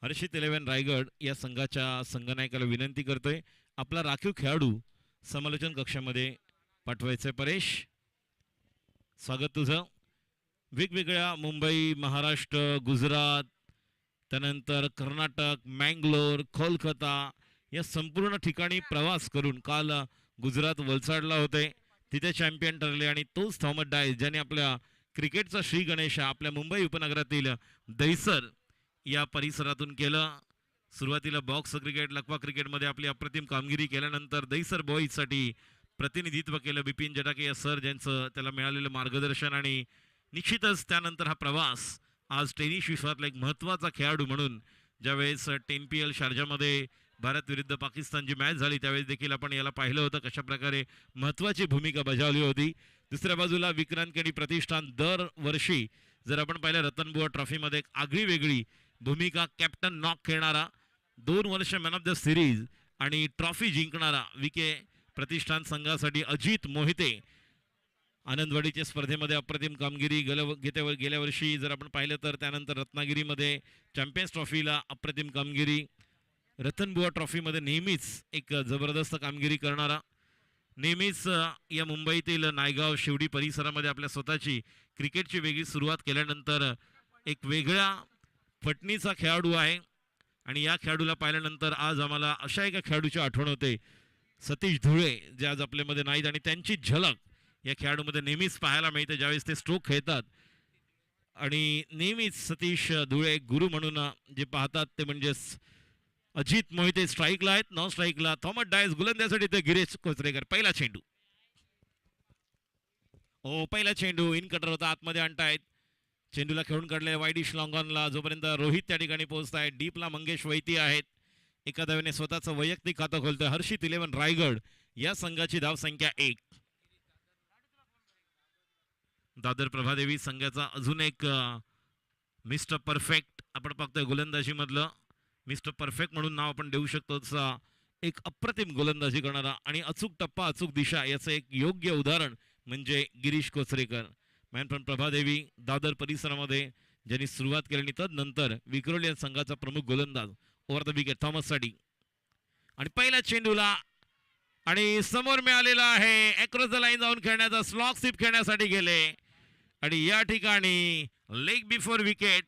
हर्षित 11 रायगड या संघाच्या संघनायकाला विनंती करतोय आपला राखीव खेळाडू समालोचन कक्षामध्ये पाठवायचे. परेश, स्वागत तुझं. वेगवेगळ्या मुंबई, महाराष्ट्र, गुजरात, त्यानंतर कर्नाटक, मँगलोर, कोलकाता या संपूर्ण ठिकाणी प्रवास करून काल गुजरात वलसाडला होते. तिथे चॅम्पियन ठरले आणि तोच थॉमस डायस ज्याने आपल्या क्रिकेटचा श्री गणेश आपल्या मुंबई उपनगरातील दहिसर या परिसरातून केलं. सुरुवातीला बॉक्स क्रिकेट, लकवा क्रिकेटमध्ये आपली अप्रतिम कामगिरी केल्यानंतर दहिसर बॉईजसाठी प्रतिनिधित्व केलं बिपिन जटाके या सर, ज्यांचं त्याला मिळालेलं मार्गदर्शन आणि निश्चितच त्यानंतर हा प्रवास आज टेनिस विश्वातला एक महत्त्वाचा खेळाडू म्हणून ज्यावेळेस 10 PL शारजामध्ये भारत विरुद्ध पाकिस्तानची मॅच झाली त्यावेळेस देखील आपण याला पाहिलं होतं कशा प्रकारे महत्त्वाची भूमिका बजावली होती. दुसऱ्या बाजूला विक्रांत केडी प्रतिष्ठान दरवर्षी जर आपण पाहिलं रतनबुवा ट्रॉफीमध्ये एक आगळी वेगळी भूमिका, कॅप्टन नॉक खेळणारा, 2 वर्ष मॅन ऑफ द सिरीज आणि ट्रॉफी जिंकणारा विके प्रतिष्ठान संघासाठी अजित मोहिते आनंदवाडीच्या स्पर्धेमध्ये अप्रतिम कामगिरी गेल्या वर्षी जर आपण पाहिलं तर त्यानंतर रत्नागिरीमध्ये चॅम्पियन्स ट्रॉफीला अप्रतिम कामगिरी, रतनबुवा ट्रॉफीमध्ये नेहमीच एक जबरदस्त कामगिरी करणारा, नेहमीच या मुंबईतील नायगाव शिवडी परिसरामध्ये आपल्या स्वतःची क्रिकेटची वेगळी सुरुवात केल्यानंतर एक वेगळ्या फटणीचा खेळाडू आहे. आणि या खेळाडूला पाहिल्यानंतर आज आम्हाला अशा एका खेळाडूची आठवण होते, सतीश धुळे, जे आज आपल्यामध्ये नाहीत आणि त्यांची झलक या खेळाडूमध्ये नेहमीच पाहायला मिळते ज्यावेळेस ते स्ट्रोक खेळतात. आणि नेहमीच सतीश धुळे गुरु म्हणून जे पाहतात ते म्हणजे अजित मोहिते स्ट्राईकला आहेत, नॉन स्ट्राईकला थॉमस डायस, गोलंदाजीसाठी ते गिरीश कोचरेकर. पहिला चेंडू, ओ पहिला चेंडू इन कटर होता, आतमध्ये आणतायत. चेंडूला खेळून काढले वाईडिश लॉंगॉनला, जोपर्यंत रोहित त्या ठिकाणी पोहोचतायत. डीपला मंगेश वैती आहेत. एका धावेने स्वतःचं वैयक्तिक खातं खोलतोय हर्षित 11 रायगड या संघाची धावसंख्या 1. दादर प्रभादेवी संघाचा अजून एक मिस्टर परफेक्ट आपण पाहतोय गोलंदाजी मधलं मिस्टर परफेक्ट म्हणून नाव आपण देऊ शकतो, तसा एक अप्रतिम गोलंदाजी करणारा आणि अचूक टप्पा अचूक दिशा याचं एक योग्य उदाहरण म्हणजे गिरीश कोचरेकर. मॅन फ्रॉम प्रभादेवी दादर परिसरामध्ये ज्यांनी सुरुवात केली आणि तदनंतर विक्रोलियन संघाचा प्रमुख गोलंदाज ओव्हर द विकेट थॉमस साठी. आणि पहिल्या चेंडूला आणि समोर मिळालेला आहे अक्रॉस द लाईन जाऊन खेळण्याचा स्लॉग स्लिप खेळण्यासाठी गेले आणि या ठिकाणी लेग बिफोर विकेट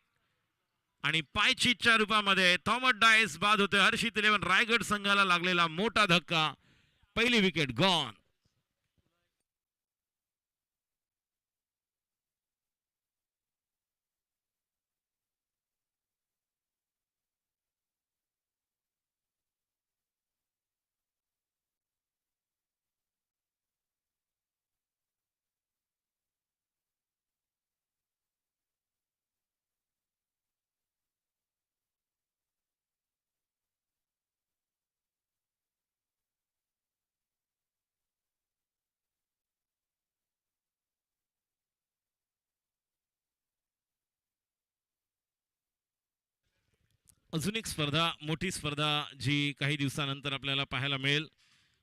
आणि पायचीच्या रूपामध्ये थॉमस डायस बाद होते. हर्षित 11 रायगड संघाला लागलेला मोठा धक्का, पहिली विकेट गॉन. अजून एक स्पर्धा, मोठी स्पर्धा जी काही दिवसानंतर आपल्याला पाहायला मिळेल.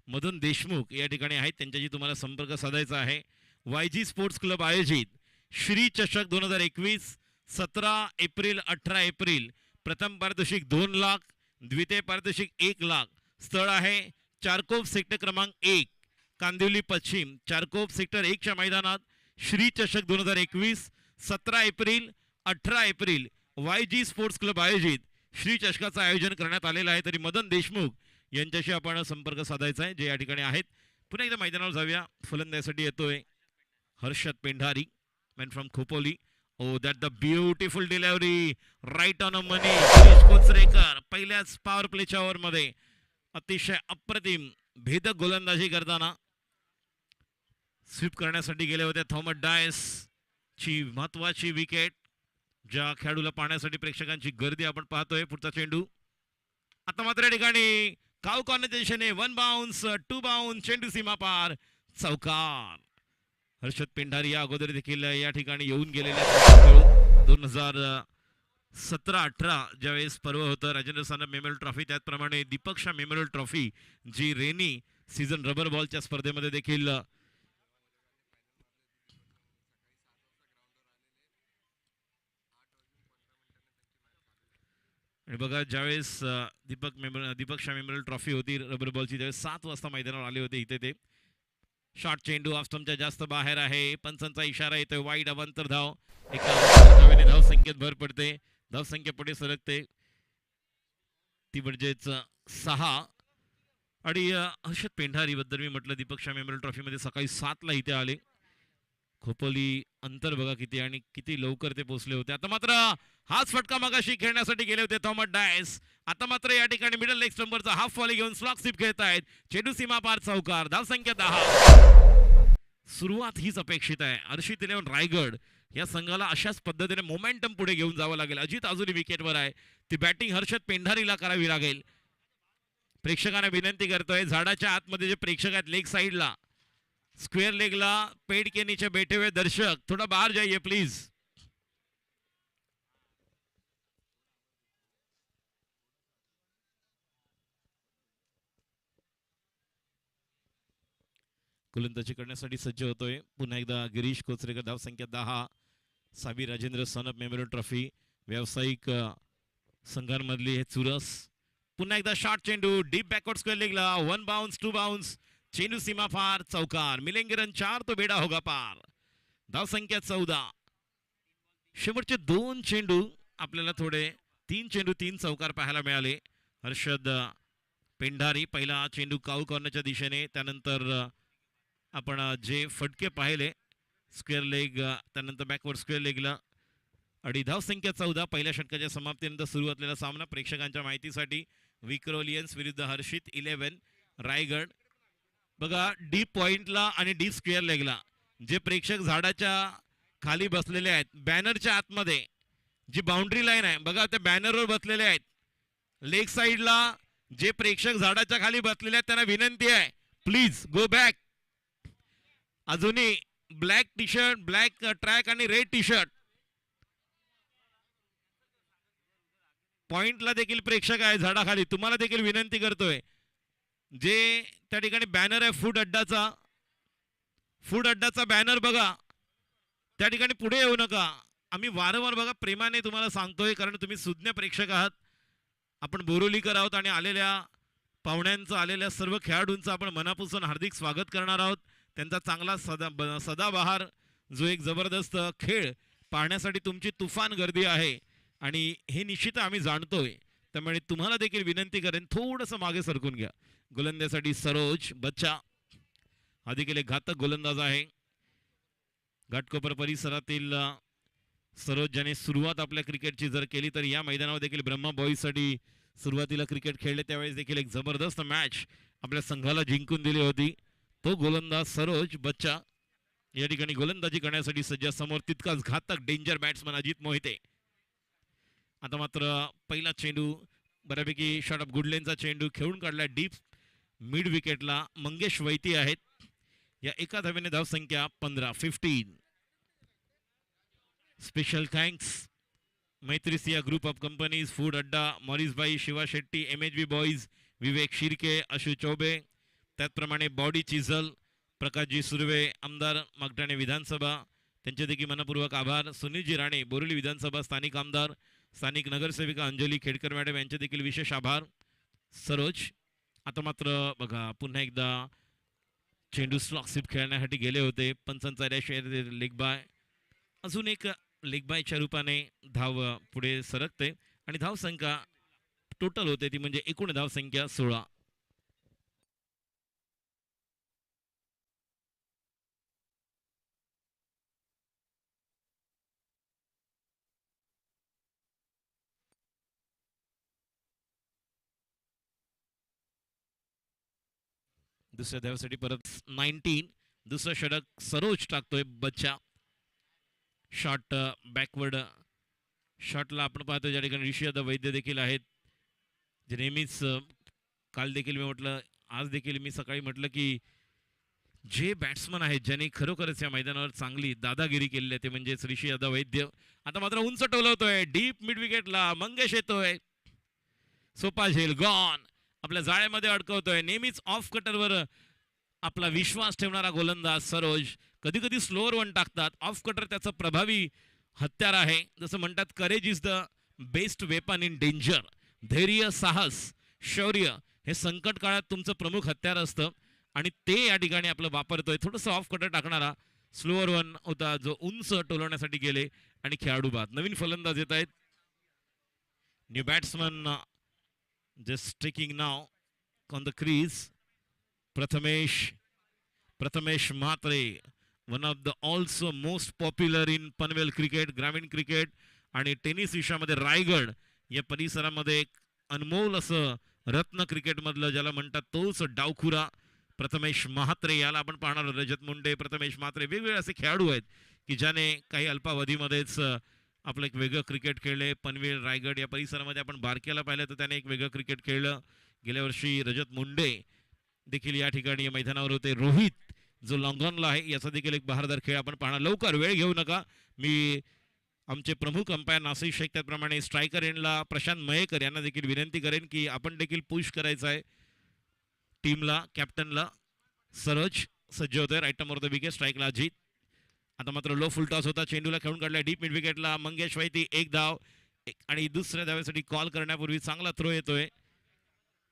मदन देशमुख या ठिकाणी आहेत, त्यांच्याशी तुम्हाला संपर्क साधायचा आहे. YG स्पोर्ट्स क्लब आयोजित श्री चषक 2021, 17 एप्रिल 18 एप्रिल. प्रथम पारितोषिक 2 लाख, द्वितीय पारितोषिक 1 लाख. स्थळ आहे चारकोप सेक्टर क्रमांक 1, कांदिवली पश्चिम, चारकोप सेक्टर 1च्या मैदानात. श्री चषक 2021, 17 April 18 April YG sports club आयोजित श्री चषकाचं आयोजन करण्यात आलेलं आहे. तरी मदन देशमुख यांच्याशी आपण संपर्क साधायचा आहे जे या ठिकाणी आहेत. पुन्हा एकदा मैदानावर जाऊया. फलंदाजीसाठी येतोय Harshad Pendhari, man from Khopoli. Oh that the beautiful delivery right on a money. Kocharekar पहिल्याच पॉवर प्लेच्या ओव्हर मध्ये अतिशय अप्रतिम भेदक गोलंदाजी करताना स्वीप करण्यासाठी गेले होते. थॉमस डायस ची महत्वाची विकेट, ज्या खेळाडूला पाहण्यासाठी प्रेक्षकांची गर्दी आपण पाहतोय. पुढचा चेंडू आता मात्र या ठिकाणी काव कॉर्नर 1 बाउन्स 2 बाउन्स, चेंडू सीमा पार, चौकार. हर्षद पेंढारी या अगोदर देखील या ठिकाणी येऊन गेलेल्या 2017-18 ज्यावेळेस पर्व होतं राजेंद्र सानप मेमोरियल ट्रॉफी, त्याचप्रमाणे दीपक शाह मेमोरियल ट्रॉफी जी रेनी सीझन रबर बॉलच्या स्पर्धेमध्ये देखील आणि बघा ज्यावेळेस दीपक शाह मेमोरियल ट्रॉफी होती रबर बॉलची, त्यावेळेस 7 वाजता मैदानावर आले होते इथे ते. शॉर्ट चेंडू ऑफ स्टंपच्या जास्त बाहेर आहे, पंचांचा इशारा येतोय, वाईड अवांतर धाव. एका धावेने धाव संख्येत भर पडते, धाव संख्या पुढे सरकते, ती म्हणजेच 6. आणि हर्षद पेंढारी बद्दल मी म्हटलं, दीपक शाह मेमोरियल ट्रॉफीमध्ये सकाळी 7ला इथे आले. खोपोली अंतर बघा किती आणि किती लवकर ते पोहोचले होते. आता मात्र हाच फटका मगाशी खेळण्यासाठी गेले होते थॉमस डायस. आता मात्र या ठिकाणी मिडल लेग स्टंपरचा हाफ व्हॉली घेऊन स्लॉग स्वीप खेळतायत. चेंडू सीमा पार चौकार, धाव संख्या 10. सुरुवात हीच अपेक्षित आहे. हर्षित इलेव्हन रायगड या संघाला अशाच पद्धतीने मोमेंटम पुढे घेऊन जावं लागेल. अजित अजूनही विकेटवर आहे, ती बॅटिंग हर्षद पेंढारीला करावी लागेल. प्रेक्षकांना विनंती करतोय, झाडाच्या आतमध्ये जे प्रेक्षक आहेत लेग साइडला, स्क्वेअर लेगला, पेड़ के नीचे बैठे हुए दर्शक, थोड़ा बाहर जाइए प्लीज. गोलंदाजी करण्यासाठी सज्ज होतोय पुन्हा एकदा गिरीश कोचरेकर. धाव संख्या 10. साबी राजेंद्र सनप मेमोरियल ट्रॉफी व्यावसायिक संघांमधली हे चुरस. पुन्हा एकदा शॉर्ट चेंडू डीप बॅकवर्ड स्क्वेअर लेगला, 1 बाउन्स 2 बाउन्स, चेंडू सीमा पार चौकार. मिलेंगे रन 4 तो बेडा होगा पार. धाव संख्या 14. शेवटचे 2 चेंडू आपल्याला थोडे 3 चेंडू 3 चौकार पाहायला मिळाले. हर्षद पेंढारी पहिला चेंडू काऊ कॉर्नरच्या दिशेने, त्यानंतर आपण जे फटके पाहिले स्क्वेअर लेग, त्यानंतर बॅकवर्ड स्क्वेअर लेगला. आणि धाव संख्या 14. पहिल्या षटकाच्या समाप्तीनंतर सुरू असलेला सामना प्रेक्षकांच्या माहितीसाठी विक्रोलियन्स विरुद्ध हर्षित इलेव्हन रायगड. बघा डीप पॉइंटला आणि डीप स्क्वेअर लेगला जे प्रेक्षक झाडाच्या खाली बसलेले आहेत, बॅनरच्या आतमध्ये जी बाउंड्री लाईन आहे बघा, त्या बॅनरवर बसलेले आहेत. लेग साइडला जे प्रेक्षक झाडाच्या खाली बसलेले आहेत त्यांना विनंती आहे, प्लीज गो बॅक. अजूनही black tea shirt, black track आणि रेड टी शर्ट पॉइंटला देखील प्रेक्षक आहे झाडाखाली, तुम्हाला देखील विनंती करतोय, जे त्या ठिकाणी बॅनर आहे फूड अड्डाचा बॅनर बघा, त्या ठिकाणी पुढे येऊ नका. आम्ही वारंवार बघा प्रेमाने तुम्हाला सांगतोय, कारण तुम्ही सुज्ञ प्रेक्षक आहात. आपण बोरोलीकर आहोत आणि आलेल्या पाहुण्यांचं, आलेल्या सर्व खेळाडूंचं आपण मनापासून हार्दिक स्वागत करणार आहोत. त्यांचा चांगला सदाबहार जो एक जबरदस्त खेळ पाहण्यासाठी तुमची तुफान गर्दी आहे आणि हे निश्चित आम्ही जाणतोय. त्यामुळे तुम्हाला देखील विनंती करेन, थोडंसं मागे सरकून घ्या. गोलंदाजीसाठी सरोज बच्चा हा देखील एक घातक गोलंदाज आहे. घाटकोपर परिसरातील सरोज ज्याने सुरुवात आपल्या क्रिकेटची जर केली तर या मैदानावर देखील ब्रह्मा बॉईजसाठी सुरुवातीला क्रिकेट खेळले, त्यावेळेस देखील एक जबरदस्त मॅच आपल्या संघाला जिंकून दिली होती. तो गोलंदाज सरोज बच्चा या ठिकाणी गोलंदाजी करण्यासाठी सज्ज. समोर तितकाच घातक डेंजर बॅट्समन अजित मोहिते. आता मात्र पहिला चेंडू बऱ्यापैकी शॉट ऑफ गुडलेनचा चेंडू खेळून काढला डीप मिड विकेटला. मंगेश वैती आहेत. या एका धावेने धाव संख्या 15. Special thanks Maitrisia group of companies, food Adda, मॉरिसबाई, शिवा शेट्टी, MHB बॉईज, विवेक शिर्के, अशु चौबे, त्याचप्रमाणे बॉडी चिझल, प्रकाशजी सुर्वे, आमदार मागठाणे विधानसभा, त्यांचे देखील मनपूर्वक आभार. सुनीलजी राणे, बोरिवली विधानसभा स्थानिक आमदार, स्थानिक नगरसेविका अंजली खेडकर मॅडम यांचे देखील विशेष आभार. सरोज आता मात्र बघा पुन्हा एकदा चेंडू स्लॉग स्वीप खेळण्यासाठी गेले होते. पंचांचा लेग बाय, अजून एक लेग बायच्या रूपाने धाव पुढे सरकते आणि धाव संख्या टोटल होते ती म्हणजे एकूण धाव संख्या 16. दुसऱ्या धावेसाठी परत 19. दुसरा षटक सरोज टाकतोय बच्चा. शॉट बॅकवर्ड शॉटला आपण पाहतो ज्या ठिकाणी ऋषी यादव वैद्य देखील आहेत, जे नेहमीच काल देखील मी म्हटलं, आज देखील मी सकाळी म्हटलं की जे बॅट्समन आहेत ज्यांनी खरोखरच या मैदानावर चांगली दादागिरी केलेली आहे ते म्हणजेच ऋषी यादव वैद्य. आता मात्र उंच टोलवतोय डीप मिड विकेटला. मंगेश येतोय, सोपा झेल गॉन, आपल्या जाळ्यामध्ये अडकवतोय. नेहमीच ऑफ कटरवर आपला विश्वास ठेवणारा गोलंदाज सरोज. कधी कधी स्लोअर वन टाकतात, ऑफ कटर त्याचं प्रभावी हत्यार आहे. जसं म्हणतात courage is the best weapon in danger. धैर्य, साहस, शौर्य हे संकट काळात तुमचं प्रमुख हत्यार असतं आणि ते या ठिकाणी आपलं वापरतोय. थोडंसं ऑफ कटर टाकणारा स्लोअर वन होता जो उंच टोलवण्यासाठी गेले आणि खेळाडू बाद. नवीन फलंदाज येत आहेत. New batsman just taking now on the crease. Prathamesh Mhatre, one of the also most popular in Panvel cricket, ग्रामीण क्रिकेट आणि टेनिस विश्वामध्ये रायगड या परिसरामध्ये एक अनमोल असं रत्न क्रिकेटमधलं ज्याला म्हणतात तोच डावखुरा प्रथमेश म्हात्रे. याला आपण पाहणार. रजत मुंडे, प्रथमेश म्हात्रे वेगवेगळे असे खेळाडू आहेत की ज्याने काही अल्पावधीमध्येच आपलं एक वेगळं क्रिकेट खेळले. पनवेल, रायगड या परिसरामध्ये आपण बारक्याला पाहिलं तर त्याने एक वेगळं क्रिकेट खेळलं. गेल्या वर्षी रजत मुंडे देखील या ठिकाणी मैदानावर होते. रोहित जो लॉंगॉनला आहे याचा देखील एक बहारदार खेळ आपण पाहणार. लवकर वेळ घेऊ नका. मी आमचे प्रमुख अंपायर नासिर शेख त्याप्रमाणे स्ट्रायकर एंडला प्रशांत मयेकर यांना देखील विनंती करेन की आपण देखील पुश करायचं आहे टीमला. कॅप्टनला सरोज सज्ज होतोय. Right number the wicket. स्ट्राईकला अजित. आता मात्र लो फुल टॉस होता. चेंडूला खेळून काढला डीप मिड विकेटला. मंगेश वैती एक धाव आणि दुसऱ्या धावेसाठी कॉल करण्यापूर्वी चांगला थ्रो येतोय.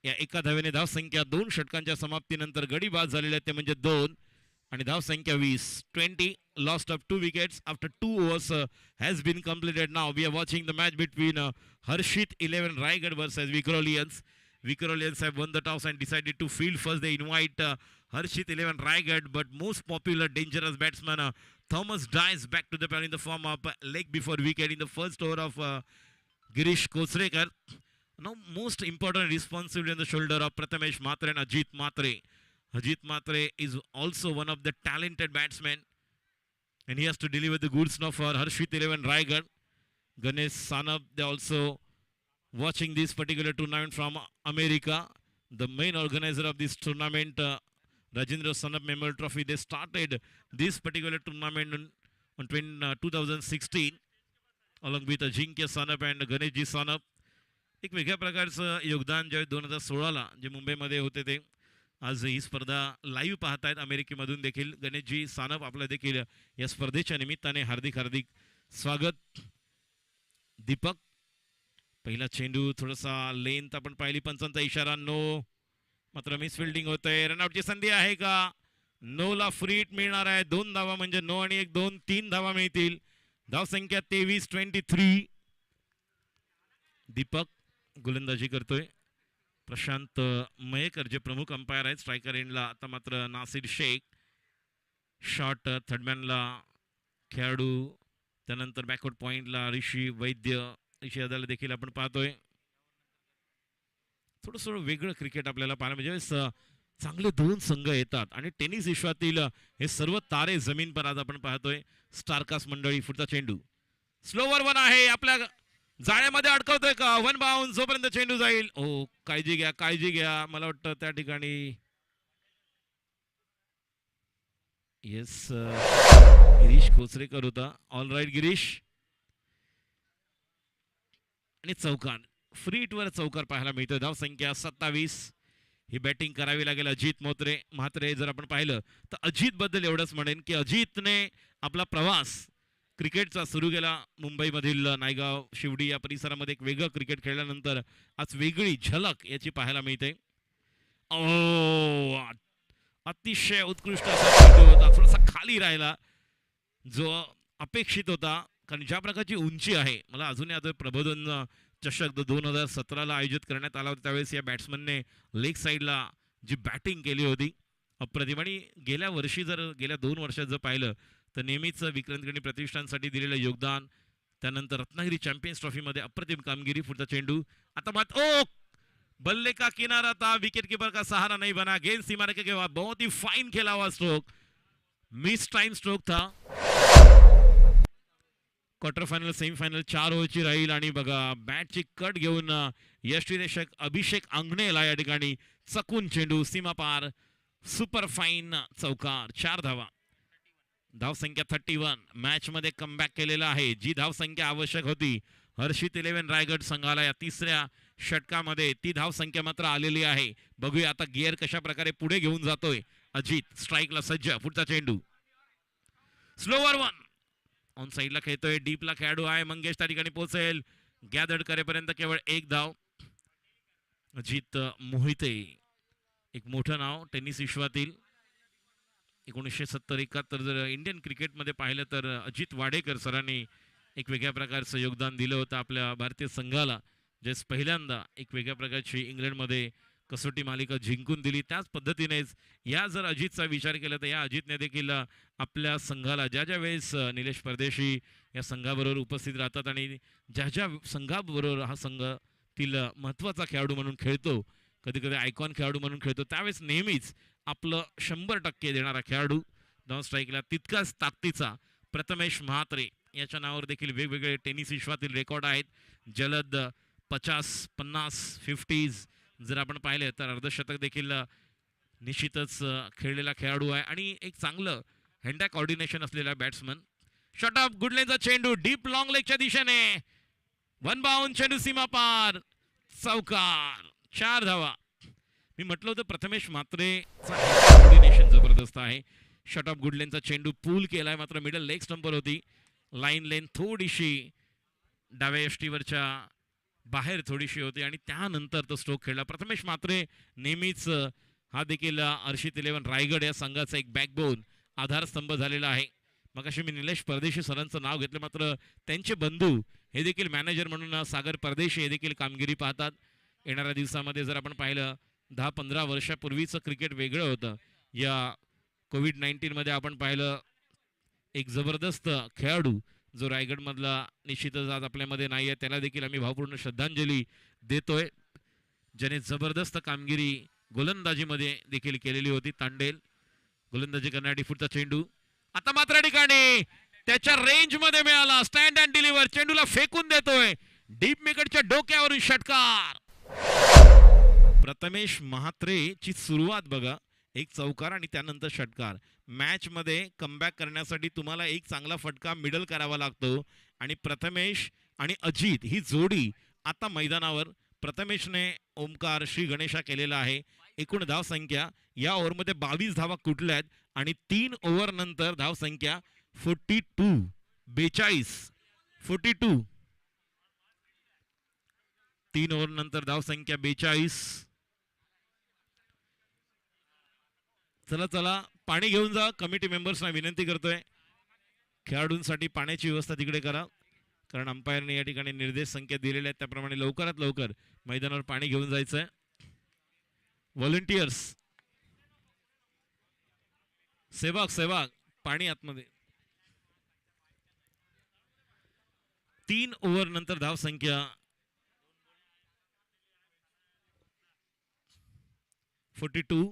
या एका धावेने धावसंख्या 2 षटकांच्या समाप्तीनंतर गडी बाद झालेले आहेत ते म्हणजे 2 आणि धावसंख्या 20. Lost of 2 wickets after 2 overs has been completed. Now we are watching the match between Harshit 11 Raigad versus Vikrolians. Vikrolians have won the toss and decided to field first. They invite Harshit 11 Raigad, but most popular dangerous batsman Thomas Dice back to the pan in the form of leg before wicket in the first over of Girish Kosrekar. Now most important responsibility on the shoulder of Prathamesh Mhatre and Ajit Mhatre. Ajit Mhatre is also one of the talented batsmen and he has to deliver the goods now for Harshit 11 Raigad. Ganesh Sanab, they also watching this particular tournament from America. The main organizer of this tournament, Rajendra Sanab Memorial Trophy, they started this particular tournament on 2016 along with Ajinkya Sanab and Ganeshji Sanab. एक वेगळ्या प्रकारचं योगदान ज्यावेळी 2016ला जे मुंबईमध्ये होते ते आज ही स्पर्धा लाईव्ह पाहतायत अमेरिकेमधून देखील. गणेशजी सानप आपलं देखील या स्पर्धेच्या निमित्ताने हार्दिक हार्दिक स्वागत. दीपक पहिला चेंडू थोडासा लेंथ आपण पाहिली. पंचांचा इशारा नो, मात्र मिस फिल्डिंग होतंय. रनआउटची संधी आहे का? नो ला फ्री हिट मिळणार आहे. 2 धावा म्हणजे नो आणि 1 2 3 धावा मिळतील. धावसंख्या 23. दीपक गोलंदाजी करतोय. प्रशांत मयेकर जे प्रमुख अंपायर आहेत स्ट्रायकर एंडला. आता मात्र नासिर शेख. शॉट थर्डमॅनला खेळाडू. त्यानंतर बॅकवर्ड पॉइंटला ऋषी वैद्य. ऋषी अदाला देखील आपण पाहतोय. थोडंसं वेगळं क्रिकेट आपल्याला पाहायला म्हणजे चांगले 2 संघ येतात आणि टेनिस विश्वातील हे सर्व तारे जमीन पर आज आपण पाहतोय. स्टारकास्ट मंडळी. पुढचा चेंडू स्लोवर वन आहे. आपल्या जाळ्यामध्ये अडकवतोय का? 1 बाउंस. जोपर्यंत चेंडू जाईल. ओ काळजी घ्या. मला वाटतं त्या ठिकाणी येस गिरीश कोचरेकर होता. All right Girish. आणि चौकार फ्री हिटवर चौकार पाहायला मिळतोय. धाव संख्या 27. ही बॅटिंग करावी लागेल अजित म्हात्रे. जर आपण पाहिलं तर अजित बद्दल एवढंच म्हणेन की अजितने आपला प्रवास क्रिकेटचा सुरू केला मुंबईमधील नायगाव शिवडी या परिसरामध्ये. एक वेगळं क्रिकेट खेळल्यानंतर आज वेगळी झलक याची पाहायला मिळते. अतिशय उत्कृष्ट असा चेंडू होता. थोडासा खाली राहिला जो अपेक्षित होता कारण ज्या प्रकारची उंची आहे. मला अजूनही आता प्रबोधन चषक 2017ला आयोजित करण्यात आला होता त्यावेळेस या बॅट्समनने लेग साईडला जी बॅटिंग केली होती अप्रतिम. आणि गेल्या वर्षी गेल्या 2 वर्षात जर पाहिलं तर नेहमीच विक्रांत गणी प्रतिष्ठानसाठी दिलेलं योगदान. त्यानंतर रत्नागिरी चॅम्पियन्स ट्रॉफीमध्ये अप्रतिम कामगिरी. पुढचा चेंडू आता मात्र बल्ले का किनारा था. विकेट कीपर का सहारा नहीं बना. गेंद सीमा रेखा के बाद बहुत ही फाइन खेला हुआ स्ट्रोक. मिस टाइम स्ट्रोक था. क्वार्टर फायनल सेमीफायनल 4 ओव्हरची राहील आणि बघा बॅटची कट घेऊन यष्टीरेषक अभिषेक अंगणेला या ठिकाणी चकून चेंडू सीमा पार. सुपर फाईन चौकार. 4 धावा. धावसंख्या 31. मॅच मध्ये कमबॅक केलेला आहे. जी धावसंख्या आवश्यक होती हर्षित 11 रायगड संघाला या तिसऱ्या षटकामध्ये ती धावसंख्या मात्र आलेली आहे. बघूया आता गिअर कशा प्रकारे पुढे घेऊन जातोय अजित. स्ट्राईकला सज्ज. पुढचा चेंडू स्लोवर वन. ऑन साईडला खेळतोय. डीपला खेळाडू आहे मंगेश त्या ठिकाणी पोहोचेल. गॅदर्ड करेपर्यंत केवळ 1 धाव. अजित मोहिते, एक मोठं नाव टेनिस विश्वातील. 1970-71 जर इंडियन क्रिकेटमध्ये पाहिलं तर अजित वाडेकर सरांनी एक वेगळ्या प्रकारचं योगदान दिलं होतं आपल्या भारतीय संघाला, जे पहिल्यांदा एक वेगळ्या प्रकारची इंग्लंडमध्ये कसोटी मालिका जिंकून दिली. त्याच पद्धतीनेच या जर अजितचा विचार केला तर या अजितने देखील आपल्या संघाला ज्या ज्या वेळेस निलेश परदेशी या संघाबरोबर उपस्थित राहतात आणि ज्या ज्या संघाबरोबर हा संघातील महत्त्वाचा खेळाडू म्हणून खेळतो, कधी कधी आयकॉन खेळाडू म्हणून खेळतो, त्यावेळेस नेहमीच आपलं 100% देणारा खेळाडू डाऊन स्ट्राईकला तितकाच ताकदीचा प्रथमेश म्हात्रे याच्या नावावर देखील वेगवेगळे टेनिस विश्वातील रेकॉर्ड आहेत. जलद 50, 50, 50 जर आपण पाहिले तर अर्धशतक देखील निश्चितच खेळलेला खेळाडू आहे आणि एक चांगलं हँड कॉर्डिनेशन असलेला बॅट्समन. शॉट ऑफ गुडलेनचा चेंडू डीप लॉंग लेगच्या दिशेने, वन बाउंड चेंडू सीमा पार, चौकार, 4 धावा. मी म्हटलं होतं प्रथमेश म्हात्रे कॉर्डिनेशन जबरदस्त आहे. शॉट ऑफ गुडलेनचा चेंडू पूल केलाय, मात्र मिडल लेग स्टंपर होती. लाईन लेन थोडीशी डाव्या यष्टीवरच्या बाहेर थोडीशी होती आणि त्यानंतर तो स्ट्रोक खेळला. प्रथमेश म्हात्रे नेहमीच हा देखील अर्शित 11 रायगड या संघाचा एक बॅकबोन आधारस्तंभ झालेला आहे. मग अशी मी निलेश परदेशी सरांचं नाव घेतलं, मात्र त्यांचे बंधू हे देखील मॅनेजर म्हणून सागर परदेशी हे देखील कामगिरी पाहतात. येणाऱ्या दिवसामध्ये जर आपण पाहिलं 10-15 वर्षापूर्वीचं क्रिकेट वेगळं होतं. या कोविड-19 मध्ये आपण पाहिलं एक जबरदस्त खेळाडू जो रायगडमधला निश्चितच आज आपल्यामध्ये नाही आहे, त्याला देखील आम्ही भावपूर्ण श्रद्धांजली देतोय, ज्याने जबरदस्त कामगिरी गोलंदाजीमध्ये देखील केलेली होती. तांडेल गोलंदाजी करण्यासाठी पुढचा चेंडू आता मात्र ठिकाणी त्याच्या रेंज मध्ये मिळाला. स्टँड अँड डिलिव्हर, चेंडूला फेकून देतोय डीप मेकरच्या डोक्यावरून षटकार. प्रथमेश म्हात्रेची सुरुवात बघा, एक चौकार आणि त्यानंतर षटकार. मॅच मध्ये कमबॅक करण्यासाठी तुम्हाला एक चांगला फटका मिडल करावा लागतो आणि प्रथमेश आणि अजित ही जोडी आता मैदानावर. प्रथमेशने ओमकार श्री गणेशा केलेला आहे. एकूण धाव संख्या या ओव्हरमध्ये 22 धावा कुठल्यात आणि 3 ओव्हर नंतर धाव संख्या 42. 3 ओव्हर नंतर धाव संख्या 42. चला चला पाणी घेऊन जा. कमिटी मेंबर्सना विनंती करतोय खेळाडूंसाठी पाण्याची व्यवस्था तिकडे करा, कारण अंपायरने या ठिकाणी निर्देश संख्या दिलेल्या आहेत त्याप्रमाणे लवकरात लवकर मैदानावर पाणी घेऊन जायचंय. व्हॉलंटियर्स, सेवक पाणी आतमध्ये. 3 ओव्हर नंतर धाव संख्या 42.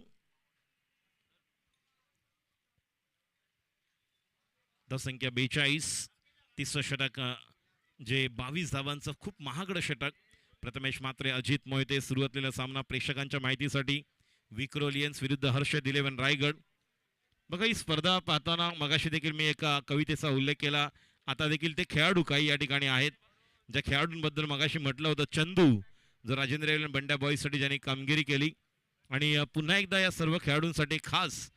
धाव संख्या 42. तिसरं षटक जे 22 धावांचं खूप महागडं षटक. प्रथमेश म्हात्रे, अजित मोहिते. सुरुवातीला सामना प्रेक्षकांच्या माहितीसाठी विक्रोलियन्स विरुद्ध हर्षद 11 रायगड. बघा ही स्पर्धा पाहताना मगाशी देखील मी एका कवितेचा उल्लेख केला, आता देखील ते खेळाडू काही या ठिकाणी आहेत ज्या खेळाडूंबद्दल मगाशी म्हटलं होतं. चंदू जो राजेंद्र 11 बंड्या बॉयजसाठी ज्यांनी कामगिरी केली. आणि पुन्हा एकदा या सर्व खेळाडूंसाठी खास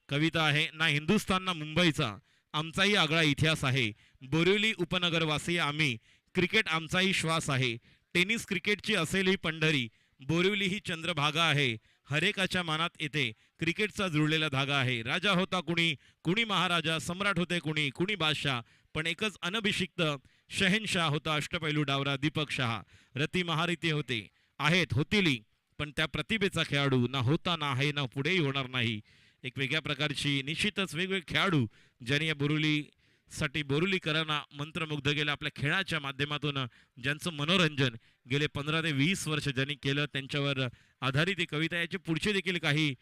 कविता आहे. ना हिंदुस्थान ना मुंबईचा आमचाही आगळा इतिहास आहे. बोरिवली उपनगरवासी आम्ही, क्रिकेट आमचाही श्वास आहे. टेनिस क्रिकेटची असेल ही पंढरी, बोरिवली ही चंद्रभागा आहे. हरेकाच्या मनात येते क्रिकेटचा जुळलेला धागा आहे. राजा होता कुणी, कुणी महाराजा, सम्राट होते कुणी, कुणी बादशाह, पण एकच अनभिषिक्त शहेनशाह होता अष्टपैलू डावरा दीपक शहा. रती महारथी होते, आहेत, होतीली, पण त्या प्रतिभेचा खेळाडू ना होता, ना आहे, ना पुढेही होणार नाही. एक वेगळ्या प्रकारची निश्चितच वेगवेगळे खेळाडू ज्यांनी या बोरिवलीसाठी बोरिवलीकरांना मंत्रमुग्ध केलं. आपल्या खेळाच्या माध्यमातून ज्यांचं मनोरंजन गेले 15 ते 20 वर्ष ज्यांनी केलं त्यांच्यावर आधारित ही कविता. याची पुढची देखील काही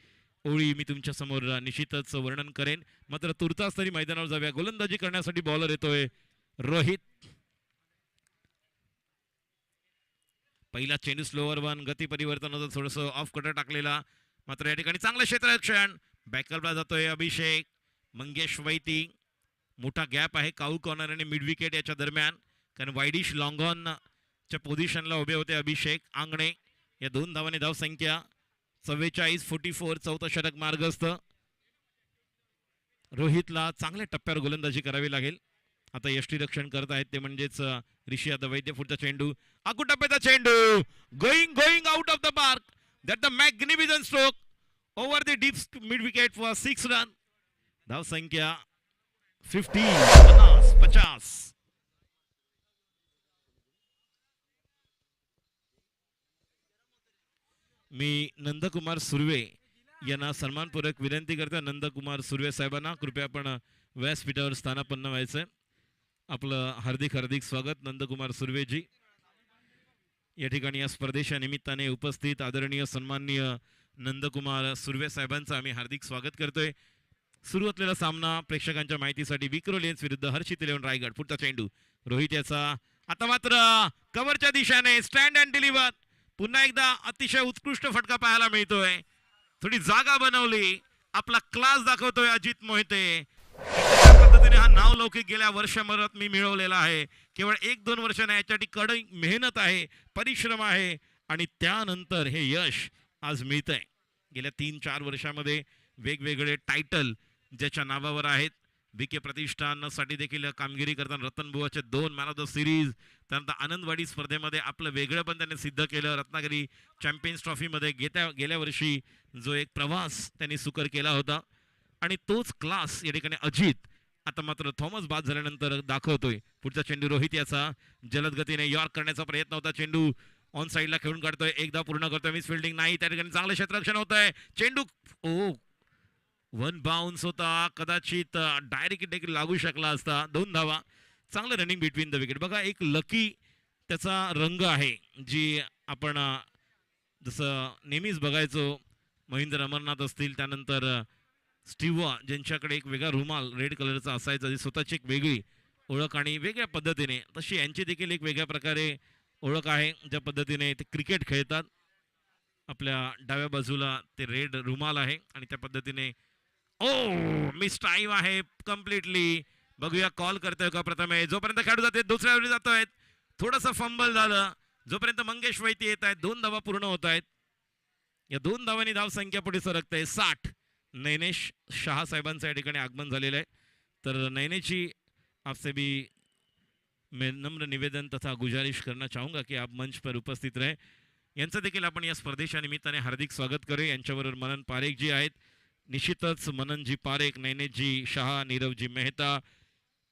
ओळी मी तुमच्या समोर निश्चितच वर्णन करेन. मात्र तुर्तास तरी मैदानावर जाऊया. गोलंदाजी करण्यासाठी बॉलर येतोय रोहित. पहिला चेंडू स्लोवर वन, गती परिवर्तन होतं, थोडंसं ऑफ कटर टाकलेला. मात्र या ठिकाणी चांगलं क्षेत्ररक्षण. बॅकअपला जातोय अभिषेक. मंगेश वैती. मोठा गॅप आहे काऊ कॉर्नर आणि मिड विकेट याच्या दरम्यान, कारण वाईडिश लॉंग ऑनच्या पोझिशनला उभे होते अभिषेक आंगणे. या 2 धावांनी धाव संख्या 44. चौथं षटक मार्गस्थ. रोहितला चांगल्या टप्प्यावर गोलंदाजी करावी लागेल. आता यष्टीरक्षण करत आहेत ते म्हणजेच ऋषी यादव वैद्य. पुढचा चेंडू आकू टप्प्याचा चेंडू going out of the park. That's the magnificent stroke over the deep mid wicket for 6 run. धाव संख्या 50. मी नंदकुमार सुर्वे यांना सन्मानपूर्वक विनंती करतो. नंदकुमार सुर्वे साहेबांना कृपया आपण व्यासपीठावर स्थानापन्न व्हायचंय. आपलं हार्दिक स्वागत नंदकुमार सुर्वेजी. या ठिकाणी या स्पर्धेच्या निमित्ताने उपस्थित आदरणीय सन्माननीय नंदकुमार सुर्वे साहेबांचं आम्ही हार्दिक स्वागत करतोय. सुरू असलेला सामना प्रेक्षकांच्या माहितीसाठी विक्रो लेन्स विरुद्ध हर्षित इलेव्हन रायगड. पुढचा चेंडू रोहित याचा. आता मात्र कव्हरच्या दिशेने स्टँड अँड डिलिव्हर. पुन्हा एकदा अतिशय उत्कृष्ट फटका पाहायला मिळतोय. थोडी जागा बनवली. आपला क्लास दाखवतोय अजित मोहिते. पद्धतीने हा नाव लौकिक गेल्या वर्षभरात मी मिळवलेला आहे. केवळ 1-2 वर्षाने याच्यासाठी कडक मेहनत आहे, परिश्रम आहे आणि त्यानंतर हे यश आज मिळतंय. गेल्या 3-4 वर्षामध्ये वेगवेगळे टायटल ज्याच्या नावावर आहेत. विके प्रतिष्ठानसाठी देखील कामगिरी करताना रतनबुवाचे 2 मॅन ऑफ द सिरीज. त्यानंतर आनंदवाडी स्पर्धेमध्ये आपलं वेगळं पण त्यांनी सिद्ध केलं. रत्नागिरी चॅम्पियन्स ट्रॉफीमध्ये गेल्या वर्षी जो एक प्रवास त्यांनी सुकर केला होता आणि तोच क्लास या ठिकाणी अजित आता मात्र थॉमस बाद झाल्यानंतर दाखवतोय. पुढचा चेंडू रोहित याचा. जलद गतीने यॉर्क करण्याचा प्रयत्न होता. चेंडू ऑन साईडला खेळून काढतोय. एकदा पूर्ण करतोय. मिस फिल्डिंग नाही. त्या ठिकाणी चांगलं क्षेत्ररक्षण होत आहे. चेंडू वन बाउन्स होता. कदाचित डायरेक्ट देखील लागू शकला असता. 2 धावा. चांगलं रनिंग बिटवीन द विकेट. बघा एक लकी त्याचा रंग आहे जी आपण जसं नेहमीच बघायचो. महेंद्र अमरनाथ असतील, त्यानंतर स्टीवा ज्यांच्याकडे एक वेगळा रुमाल रेड कलरचा असायचा, जी स्वतःची एक वेगळी ओळख आणि वेगळ्या पद्धतीने, तशी यांची देखील एक वेगळ्या प्रकारे ओळख आहे. ज्या पद्धतीने ते क्रिकेट खेळतात. आपल्या डाव्या बाजूला ते रेड रुमाल आहे आणि त्या पद्धतीने मिस टाइम आहे कम्प्लिटली. बघूया कॉल करतोय का प्रथमे. जोपर्यंत खेळू जाते दुसऱ्या वेळी जातोय. थोडंसं फंबल झालं. जोपर्यंत मंगेश वैती येत आहेत. 2 धावा पूर्ण होत आहेत. या 2 धावांनी धाव संख्या पुढे सरकते 60. नैनेश शाह साहेबांचं या ठिकाणी आगमन झालेलं आहे. तर नैनेशी आपसे भी मैं नम्र निवेदन तथा गुजारिश करना चाहूँगा कि आप मंच पर उपस्थित रहे. यांचं देखील आपण या स्पर्धेच्या निमित्ताने हार्दिक स्वागत करूया. यांच्याबरोबर मनन पारेख जी आहेत. निश्चितच मननजी पारेख, नैनेशजी शाह, नीरवजी मेहता,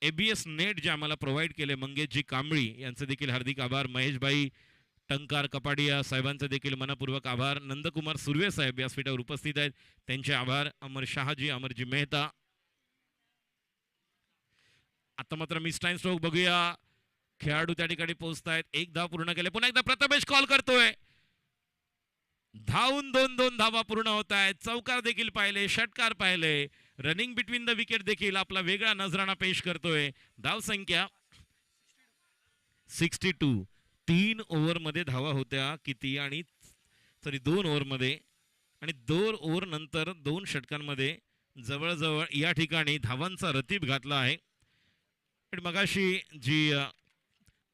ABS नेट जे आम्हाला प्रोव्हाइड केले मंगेशजी कांबळी यांचे देखील हार्दिक आभार. महेशभाई टंकार कपाडिया साहेबांचे देखील मनपूर्वक आभार. नंदकुमार सुर्वे साहेब व्यासपीठावर उपस्थित आहेत, त्यांचे आभार. अमर शहाजी, अमरजी मेहता. आता मात्र मिस टाइम स्ट्रोक बघूया. खेळाडू त्या ठिकाणी पोहोचतायत. 1 धाव पूर्ण केले. पुन्हा एकदा प्रथमेश कॉल करतोय. धावून 2 धावा पूर्ण होत आहेत. चौकार देखील पाहिले, षटकार पाहिले. रनिंग बिटवीन द विकेट देखील आपला वेगळा नजराणा पेश करतोय. धाव संख्या 62. 3 ओव्हरमध्ये धावा होत्या किती आणि 2 ओव्हरमध्ये आणि 2 ओव्हर नंतर 2 षटकांमध्ये जवळजवळ या ठिकाणी धावांचा रतीब घातला आहे. मगाशी जी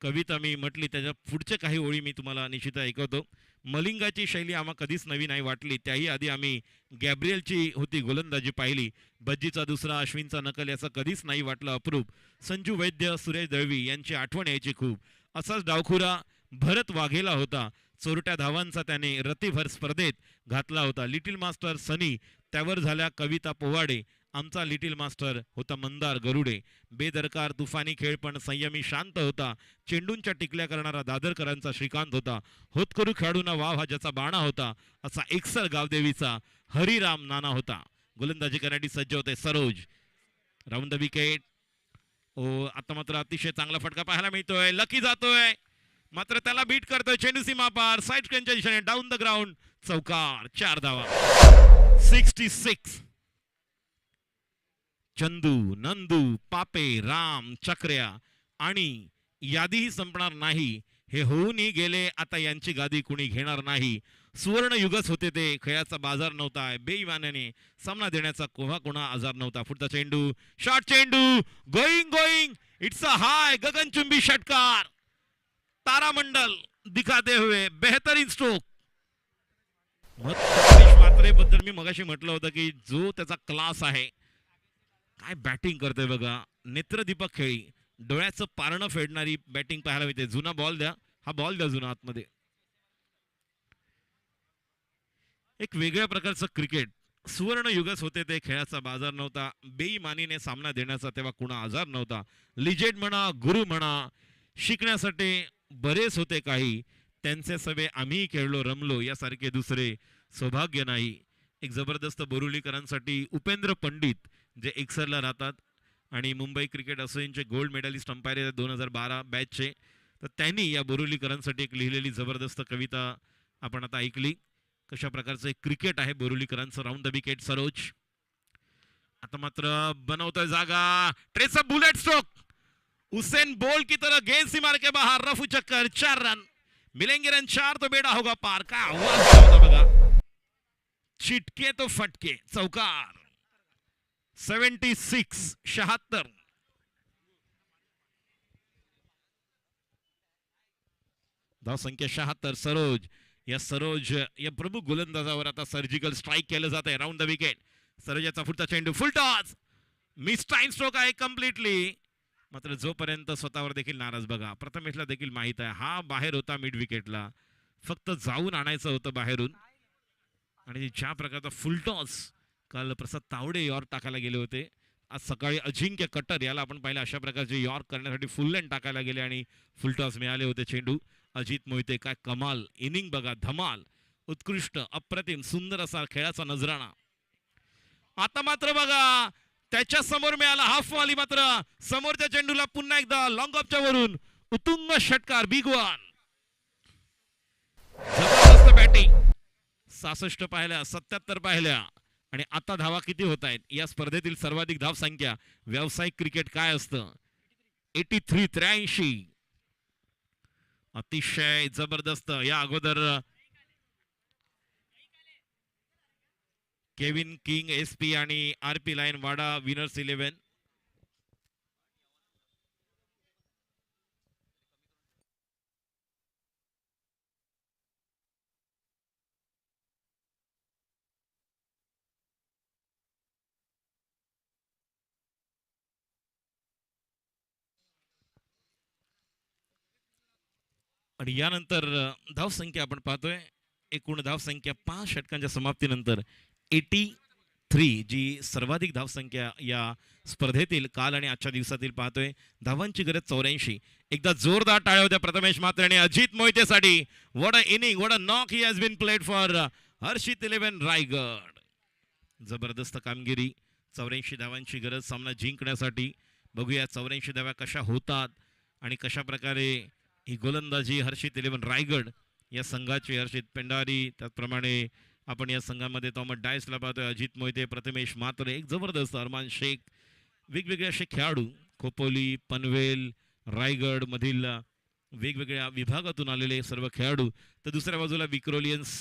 कविता मी म्हटली त्याच्या पुढच्या काही ओळी मी तुम्हाला निश्चित ऐकवतो. मलिंगाची शैली आम्हा कधीच नवी नाही वाटली. त्याही आधी आम्ही गॅब्रियलची होती गोलंदाजी पाहिली. बज्जीचा दुसरा, अश्विनचा नकल याचा कधीच नाही वाटलं अप्रूप. संजू वैद्य, सुरेश दळवी यांची आठवण यायची खूप. असाच डावखुरा भरत वाघेला होता. चोरट्या धावांचा त्याने रतीभर स्पर्धेत घातला होता. लिटिल मास्टर सनी, त्यावर झाल्या कविता पोवाडे. आमचा लिटिल मास्टर होता मंदार गरुडे. बेदरकार तुफानी खेळ पण संयमी शांत होता. चेंडूंच्या टिकल्या करणारा दादरकरांचा श्रीकांत होता. होतकरू खेळाडूंना वाव हा ज्याचा बाणा होता, असा एकसर गावदेवीचा हरिराम नाना होता. गोलंदाजी करण्यासाठी सज्ज होते सरोज. Round the wicket. आता मात्र अतिशय चांगला फटका पाहायला मिळतोय. लकी जातोय मात्र त्याला बीट करतोय. चेंडू सीमा पार साईड स्क्रीनच्या दिशेने डाऊन द ग्राउंड. चौकार. 4 धावा. 66. चंदू, नंदू, पापे, राम, चक्र्या आणि यादीही संपणार नाही. हे होऊनही गेले. आता यांची गादी कुणी घेणार नाही. सुवर्ण युगच होते ते. खेळाचा बाजार नव्हता. बेईमानाने सामना देण्याचा कोणा आजार नव्हता. पुढचा चेंडू, शॉर्ट चेंडू, गोइंग. इट्स अ हाय गगनचुंबी षटकार. तारामंडल दिखाते हुए बेहतरीन स्ट्रोक. मात्रेबद्दल मी मगाशी म्हटलं होतं की जो त्याचा क्लास आहे, काय बॅटिंग करतोय बघा. नेत्रदीपक खेळी, डोळ्याचं पारणं फेडणारी बॅटिंग पाहायला मिळते. जुना बॉल द्या, हा बॉल द्या जुना आतमध्ये. एक वेगळ्या प्रकारचं क्रिकेट. सुवर्ण युगच होते ते. खेळाचा बाजार नव्हता. बेईमानीने सामना देण्याचा तेव्हा कुणा आजार नव्हता. लिजेंड म्हणा, गुरु म्हणा, शिकण्यासाठी बरेच होते काही. त्यांचे सभे आम्ही खेळलो रमलो यासारखे दुसरे सौभाग्य नाही. एक जबरदस्त बोरुलीकरांसाठी उपेंद्र पंडित जे एकसरला राहतात आणि मुंबई क्रिकेट असोसिएशनचे गोल्ड मेडलिस्ट अंपायर 2012 बॅचचे. तर त्यांनी या बोरुलीकरांसाठी एक लिहिलेली जबरदस्त कविता आपण आता ऐकली. कशा प्रकारचं एक क्रिकेट आहे बोरुलीकरांचं. Round the wicket Saroj. आता मात्र बनवतोय जागा. Trace a bullet stroke. Hussain बोल की तरह गेंद सी मार के बाहर. रफू चक्कर 4 रन मिलेंगे. रन 4 तो बेड़ा होगा पार. काय आवाज होता बघा. चिटके तो फटके. चौकार. 76. धाव संख्या 76. सरोज. या सरोज या प्रमुख गोलंदाजावर आता सर्जिकल स्ट्राईक केलं जात आहे. Round the wicket. सरोजाचा पुढचा चेंडू फुल टॉस. मिस टाइम स्ट्रोक आहे कम्प्लिटली. मात्र जोपर्यंत स्वतःवर देखील नाराज बघा. प्रथमेशला देखील माहित आहे हा बाहेर होता मिड विकेटला. फक्त जाऊन आणायचं होतं बाहेरून. आणि ज्या प्रकारचा फुलटॉस काल प्रसाद तावडे यॉर्क टाकायला गेले होते. आज सकाळी अजिंक्य कट्टर याला आपण पाहिलं अशा प्रकारचे यॉर्क करण्यासाठी फुल लेन टाकायला गेले आणि फुलटॉस मिळाले होते. चेंडू अजित मोहिते काय कमाल इनिंग बघा. धमाल उत्कृष्ट अप्रतिम सुंदर असा खेळाचा नजराणा. आता मात्र बघा त्याच्या समोर मिळाला हाफ वाली. मात्र समोरच्या चेंडूला पुन्हा एकदा लॉंग ऑफच्या वरून उत्तुंग षटकार. Big one. जबरदस्त बॅटिंग. 66 पाहिल्या 77 पाहिल्या. आणि आता धावा किती होत आहेत या स्पर्धेतील सर्वाधिक धाव संख्या. व्यावसायिक क्रिकेट काय असतं. 83. अतिशय जबरदस्त. या अगोदर केविन किंग SP आणि RP लाईन वाडा विनर्स 11. आणि यानंतर धावसंख्या आपण पाहतोय. एकूण धावसंख्या 5 षटकांच्या समाप्तीनंतर 83 जी सर्वाधिक धावसंख्या या स्पर्धेतील काल आणि आजच्या दिवसातील पाहतोय. धावांची गरज 84. एकदा जोरदार टाळ्या होत्या प्रथमेश मात्रे आणि अजित मोहितेसाठी. What a innings, what a knock he has been played for Harshit 11 Raigad. जबरदस्त कामगिरी. 84 धावांची गरज सामना जिंकण्यासाठी. बघूया 84 धावा कशा होतात आणि कशा प्रकारे ही गोलंदाजी हर्षित 11 रायगड या संघाची. हर्षित पेंडारी त्याचप्रमाणे आपण या संघामध्ये थॉमस डायसला पाहतोय. अजित मोहिते, प्रथमेश मात्रे, एक जबरदस्त अरमान शेख, वेगवेगळे असे खेळाडू. खोपोली, पनवेल, रायगड मधील वेगवेगळ्या विभागातून आलेले सर्व खेळाडू. तर दुसऱ्या बाजूला विक्रोलियन्स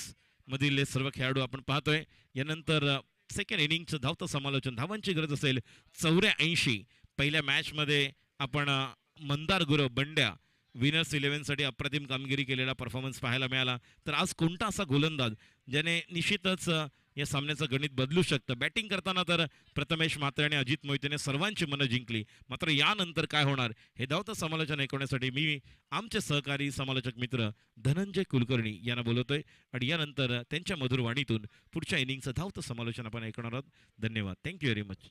मधील सर्व खेळाडू आपण पाहतोय. यानंतर सेकंड इनिंगचं धावतं समालोचन. धावांची गरज असेल 84. पहिल्या मॅचमध्ये आपण मंदार गुरव बंड्या विनर्स 11 साठी अप्रतिम कामगिरी केलेला परफॉर्मन्स पाहायला मिळाला. तर आज कोणता असा गोलंदाज ज्याने निश्चितच या सामन्याचं गणित बदलू शकतं. बॅटिंग करताना तर प्रथमेश मात्रे आणि अजित मोहितेने सर्वांची मनं जिंकली. मात्र यानंतर काय होणार हे धावतं समालोचन ऐकवण्यासाठी मी आमचे सहकारी समालोचक मित्र धनंजय कुलकर्णी यांना बोलवतोय. आणि यानंतर त्यांच्या मधुर वाणीतून पुढच्या इनिंगचं धावतं समालोचन आपण ऐकणार आहोत. धन्यवाद. Thank you very much.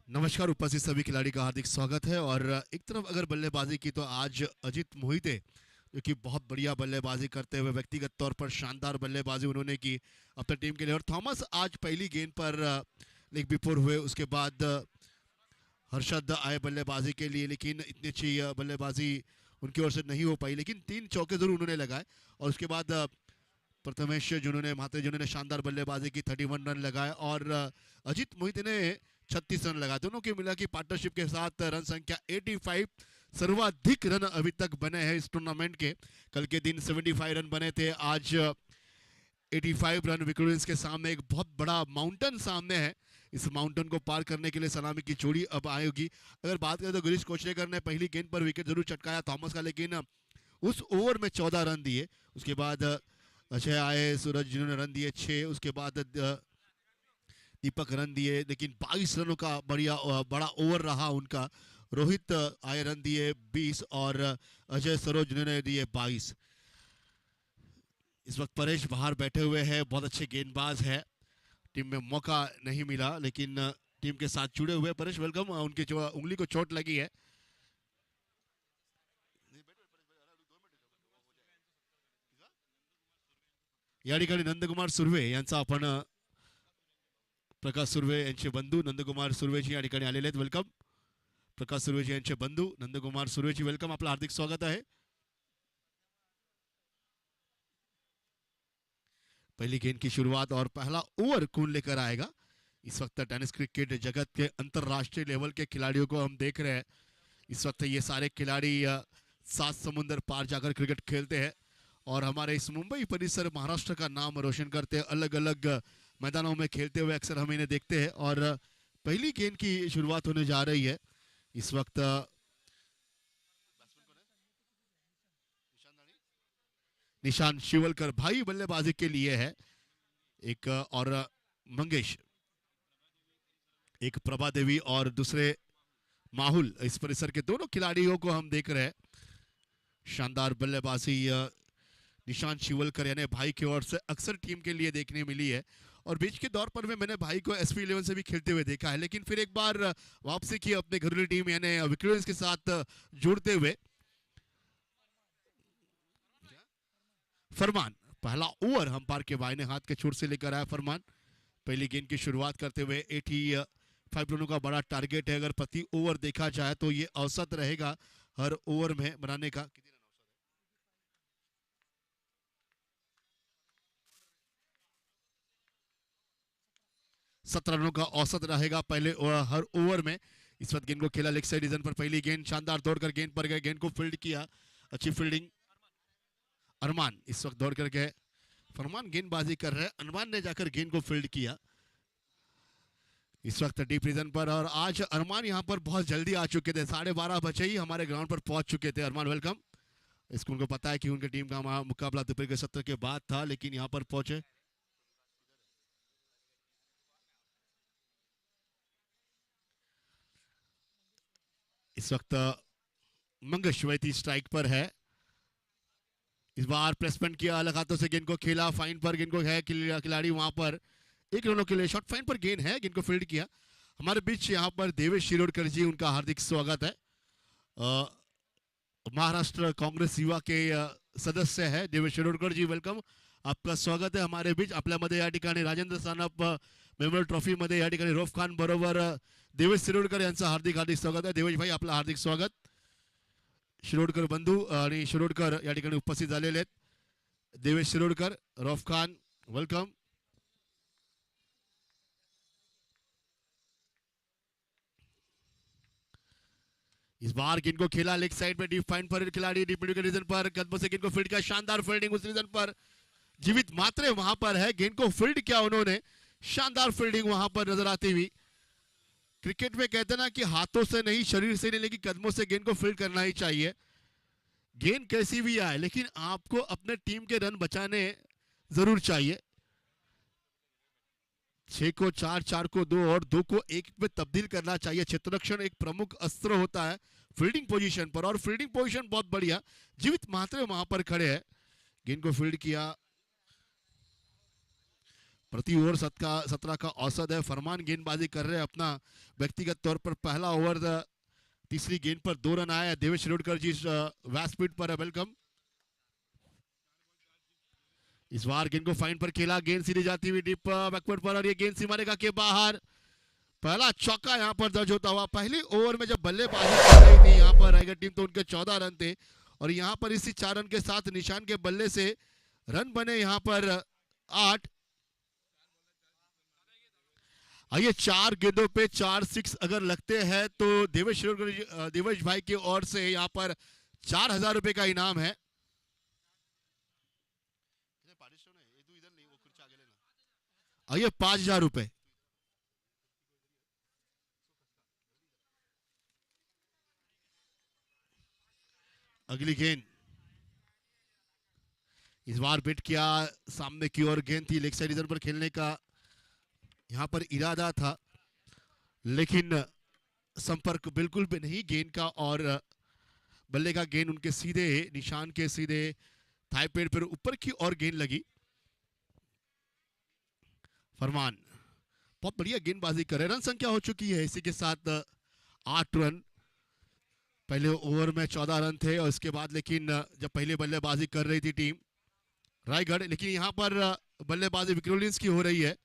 नमस्कार, उपस्थित सभी खिलाड़ी का हार्दिक स्वागत है। और एक तरफ अगर बल्लेबाजी की तो आज अजित मोहिते जो कि बहुत बढ़िया बल्लेबाजी करते हुए व्यक्तिगत तौर पर शानदार बल्लेबाजी उन्होंने की अपनी टीम के लिए। और थॉमस आज पहली गेंद पर लेग बिफोर हुए, उसके बाद हर्षद आए बल्लेबाजी के लिए, लेकिन इतनी अच्छी बल्लेबाजी उनकी ओर से नहीं हो पाई, लेकिन 3 चौके जरूर उन्होंने लगाए। और उसके बाद प्रथमेश जिन्होंने महाते जिन्होंने शानदार बल्लेबाजी की, 31 रन लगाए। और अजित मोहिते ने 36 रन लगाए। दोनों की मिला की पार्टनरशिप के साथ रन संख्या 85 सर्वाधिक रन अभी तक बने हैं इस टूर्नामेंट के। कल के दिन 75 रन बने थे, आज 85 रन विक्टोरियंस के सामने एक बहुत बड़ा माउंटेन सामने है। इस माउंटेन को पार करने के लिए सलामी की जोड़ी अब आएगी। अगर बात करें तो गिरीश कोचलेकर ने पहली गेंद पर विकेट जरूर चटकाया थॉमस का, लेकिन उस ओवर में 14 रन दिए। उसके बाद अजय आए, सूरज जिन्होंने रन दिए 6, उसके बाद दीपक रन दिए, लेकिन 22 रनों का बड़ा ओवर रहा उनका। रोहित आए, रन दिए 20, और अजय सरोज जिन्होंने दिए 22। इस वक्त परेश बाहर बैठे हुए हैं, बहुत अच्छे गेंदबाज है, टीम में मौका नहीं मिला, लेकिन टीम के साथ जुड़े हुए। परेश वेलकम। उनकी जो उंगली को चोट लगी है। या ठिकाणी नंदकुमार सुर्वे यांचा आपण प्रकाश सुर्वे यांचे बंधू नंदकुमार सुर्वेजी या ठिकाणी आलेले आहेत। वेलकम प्रकाश सुर्वेजी यांचे बंधू नंदकुमार सुर्वेजी, वेलकम, आपलं हार्दिक स्वागत आहे। पहली गेंद की शुरुआत और पहला ओवर कौन लेकर आएगा। इस वक्त टेनिस क्रिकेट जगत के अंतरराष्ट्रीय लेवल के खिलाड़ियों को हम देख रहे हैं। इस वक्त ये सारे खिलाड़ी 7 समुंदर पार जाकर क्रिकेट खेलते हैं और हमारे इस मुंबई परिसर महाराष्ट्र का नाम रोशन करते हैं। अलग अलग मैदानों में खेलते हुए अक्सर हम इन्हें देखते हैं। और पहली गेंद की शुरुआत होने जा रही है। इस वक्त निशान शिवलकर भाई बल्लेबाजी के लिए है एक, और मंगेश, एक प्रभा देवी और दूसरे माहुल, इस परिसर के दोनों खिलाड़ियों को हम देख रहे हैं। शानदार बल्लेबाजी निशान शिवलकर यानी भाई की ओर से अक्सर टीम के लिए देखने मिली है। और बीच के दौर पर में मैंने भाई को SP11 से भी खेलते हुए देखा है, लेकिन फिर एक बार वापसी की अपने घरेलू टीम यानी विक्टोरियंस के साथ जुड़ते हुए। फरमान पहला ओवर अंपायर के बाएं हाथ के छोर से लेकर आया फरमान। पहली गेंद की शुरुआत करते हुए 85 रनों का बड़ा टारगेट है। अगर प्रति ओवर देखा जाए तो ये औसत रहेगा हर ओवर में बनाने का। 17 रनों का औसत रहेगा पहले हर ओवर में। इस वक्त गेंद को खेला लेग साइड रीजन पर। पहली गेंद शानदार दौड़कर गेंद पर गए, गेंद को फील्ड किया, अच्छी फील्डिंग। अरमान इस वक्त दौड़ कर गए, फरमान गेंदबाजी कर रहे हैं, अरमान ने जाकर गेंद को फील्ड किया इस वक्त डीप रीजन पर। और आज अरमान यहां पर बहुत जल्दी आ चुके थे, 12:30 बजे ही हमारे ग्राउंड पर पहुंच चुके थे। अरमान वेलकम। इसको उनको पता है कि उनकी टीम का मुकाबला दोपहर के सत्र के बाद था, लेकिन यहां पर पहुंचे। इस वक्त मंगेश वैती स्ट्राइक पर है। इस बार प्लेसमेंट किया, अलग हाथों से गेंद को खेला, फाइन पर गेंद को है खिलाड़ी वहां पर 1 रनों के लिए, शॉर्ट फाइन पर गेंद है, गेंद को फील्ड किया। हमारे बीच यहाँ पर देवेश शिरोडकर जी, उनका हार्दिक स्वागत है। महाराष्ट्र कांग्रेस युवा के सदस्य है देवेश शिरोडकर जी, वेलकम, आपका स्वागत है हमारे बीच। आपल्यामध्ये या ठिकाणी राजेंद्र सानप मेमोरियल ट्रॉफी मध्ये या ठिकाणी रौफ खान बरोबर देवेश शिरोडकर यांचं हार्दिक हार्दिक स्वागत आहे। देवेश भाई आपलं हार्दिक स्वागत। शिरोडकर बंधू आणि शिरोडकर या ठिकाणी उपस्थित झालेले आहेत। देवेश शिरोडकर, रौफ खान, वेलकम। इस बार गेंद को खेला लेग साइड में, डीप फाइन पर खिलाड़ी, डीप मिड के रीजन पर कदमों से गेंद को फील्ड किया, शानदार फील्डिंग उस रीजन पर। जीवित मात्रे वहां पर है, गेंद को फील्ड किया उन्होंने, शानदार फील्डिंग वहां पर नजर आती हुई। क्रिकेट में कहते हैं ना कि हाथों से नहीं, शरीर से नहीं, लेकिन कदमों से गेंद को फील्ड करना ही चाहिए। गेंद कैसी भी आए, लेकिन आपको अपने टीम के रन बचाने जरूर चाहिए। 6 को 4, 4 को 2 और 2 को 1 में तब्दील करना चाहिए। क्षेत्ररक्षण एक प्रमुख अस्त्र होता है फील्डिंग पोजीशन पर, और फील्डिंग पोजीशन बहुत बढ़िया। जीवित मात्रे वहां पर खड़े हैं, गेंद को फील्ड किया। प्रति ओवर 17 का औसत है। फरमान गेंदबाजी कर रहे हैं अपना व्यक्तिगत तौर पर। पहला ओवर तीसरी गेंद पर 2 रन आया। देवेश शिरोडकर जी वैस्ट स्पीड पर है। वेलकम। इस बार गेंद को फाइन पर खेला, गेंद सीधी जाती हुई डीप बैकवर्ड पर और ये गेंद सीमा रेखा के बाहर। पहला चौका यहां पर दर्ज होता हुआ। पहले ओवर में जब बल्लेबाजी कर रही थी यहां पर रायगढ़ टीम तो उनके 14 रन थे और यहां पर इसी 4 रन के साथ निशान के बल्ले से रन बने यहां पर 8। आइए 4 गेंदों पे 4 6 अगर लगते हैं तो देवेश भाई की ओर से यहां पर 4,000 रुपए का इनाम है। आइए 5,000 रुपए। अगली गेंद इस बार बिट किया, सामने की ओर गेंद थी। लेग साइड रीजन पर खेलने का यहां पर इरादा था लेकिन संपर्क बिल्कुल भी नहीं गेंद का और बल्ले का गेंद उनके सीधे निशान के सीधे थाई पेड़ पर ऊपर की ओर गेंद लगी। फरमान बहुत बढ़िया गेंदबाजी करे। रन संख्या हो चुकी है इसी के साथ 8 रन। पहले ओवर में 14 रन थे और इसके बाद लेकिन जब पहले बल्लेबाजी कर रही थी टीम रायगढ़, लेकिन यहां पर बल्लेबाजी विक्रोलियंस की हो रही है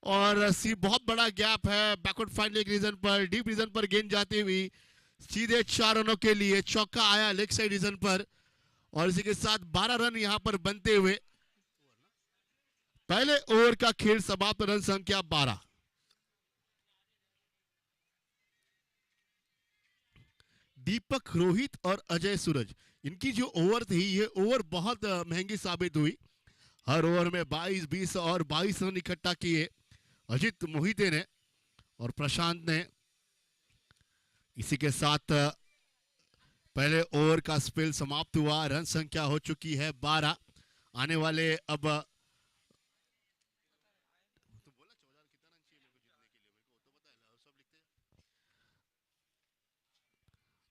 और सी बहुत बड़ा गैप है। बैकवर्ड फाइन लेग रीजन पर, डीप रीजन पर गेंद जाती हुई सीधे 4 रनों के लिए चौका आया लेग साइड रीजन पर और इसी के साथ 12 रन यहां पर बनते हुए पहले ओवर का खेल समाप्त। रन संख्या 12। दीपक, रोहित और अजय सूरज, इनकी जो ओवर थी ये ओवर बहुत महंगी साबित हुई। हर ओवर में 22, 20 और 22 रन इकट्ठा किए अजित मोहिते ने और प्रशांत ने। इसी के साथ पहले ओवर का स्पेल समाप्त हुआ। रन संख्या हो चुकी है 12। आने वाले अब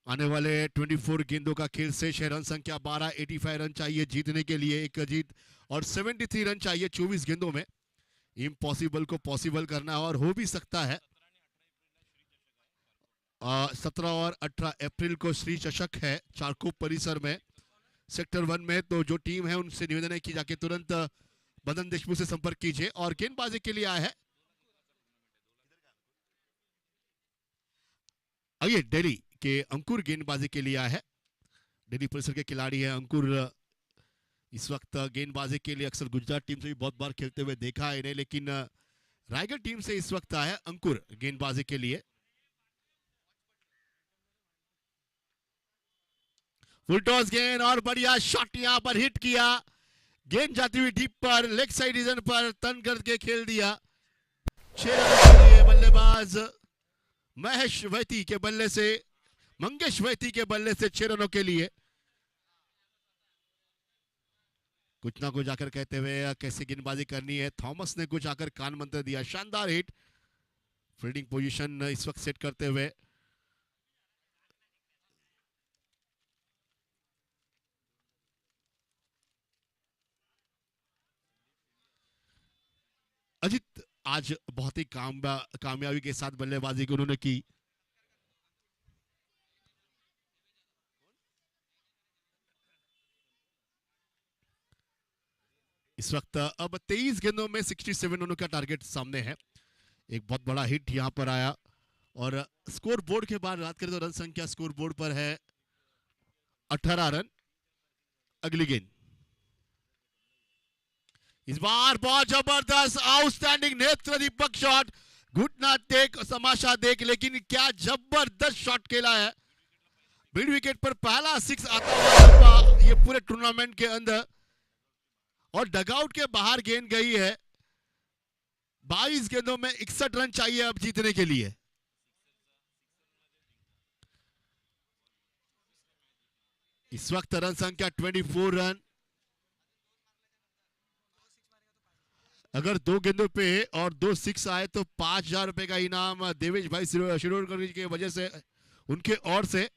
आने वाले 24 गेंदों का खेल शेष है। रन संख्या 12। 85 रन चाहिए जीतने के लिए, एक जीत और 73 रन चाहिए 24 गेंदों में। इम्पॉसिबल को पॉसिबल करना और हो भी सकता है। 17 और 18 अप्रैल को श्री चषक है चारकोप परिसर में सेक्टर 1 में। तो जो टीम है उनसे निवेदन है कि जाके तुरंत बदन देशमुख से संपर्क कीजिए। और गेंदबाजी के लिए आया है आइए दिल्ली के अंकुर गेंदबाजी के लिए आया है। दिल्ली परिसर के खिलाड़ी है अंकुर। इस वक्त गेंदबाजी के लिए अक्सर गुजरात टीम से भी बहुत बार खेलते हुए देखा है इन्हें, लेकिन रायगढ़ टीम से इस वक्त आया है अंकुर गेंदबाजी के लिए। फुल टॉस गेंद और बढ़िया शॉट यहां पर हिट किया। गेंद जाती हुई डीप पर लेग साइड रीजन पर तन करके खेल दिया। 6 रन के लिए बल्लेबाज महेश वैती के बल्ले से, मंगेश वैती के बल्ले से 6 रनों के लिए। कुछ ना कुछ आकर कहते हुए कैसे गेंदबाजी करनी है। थॉमस ने कुछ आकर कान मंत्र दिया। शानदार हिट। फील्डिंग पोजीशन इस वक्त सेट करते हुए अजित आज बहुत ही कामयाबी के साथ बल्लेबाजी की उन्होंने की। इस वक्त अब 23 गेंदों में 67 रनों का टारगेट सामने है। एक बहुत बड़ा हिट यहां पर आया और स्कोर बोर्ड के बाद बात करें तो रन संख्या स्कोर बोर्ड पर है 18 रन। अगली गेंद इस बार बहुत जबरदस्त आउटस्टैंडिंग नेत्र दीपक शॉट। घुटना देख तमाशा देख, लेकिन क्या जबरदस्त शॉट खेला है। मिड विकेट पर पहला 6 आता हुआ ये पूरे टूर्नामेंट के अंदर और डगआउट के बाहर गेंद गई है। 22 गेंदों में 61 रन चाहिए अब जीतने के लिए। इस वक्त रन संख्या 24 रन। अगर 2 गेंदों पे और 2 6 आए तो 5,000 रुपए का इनाम देवेश भाई शिरोडकर की वजह से उनके ओर से।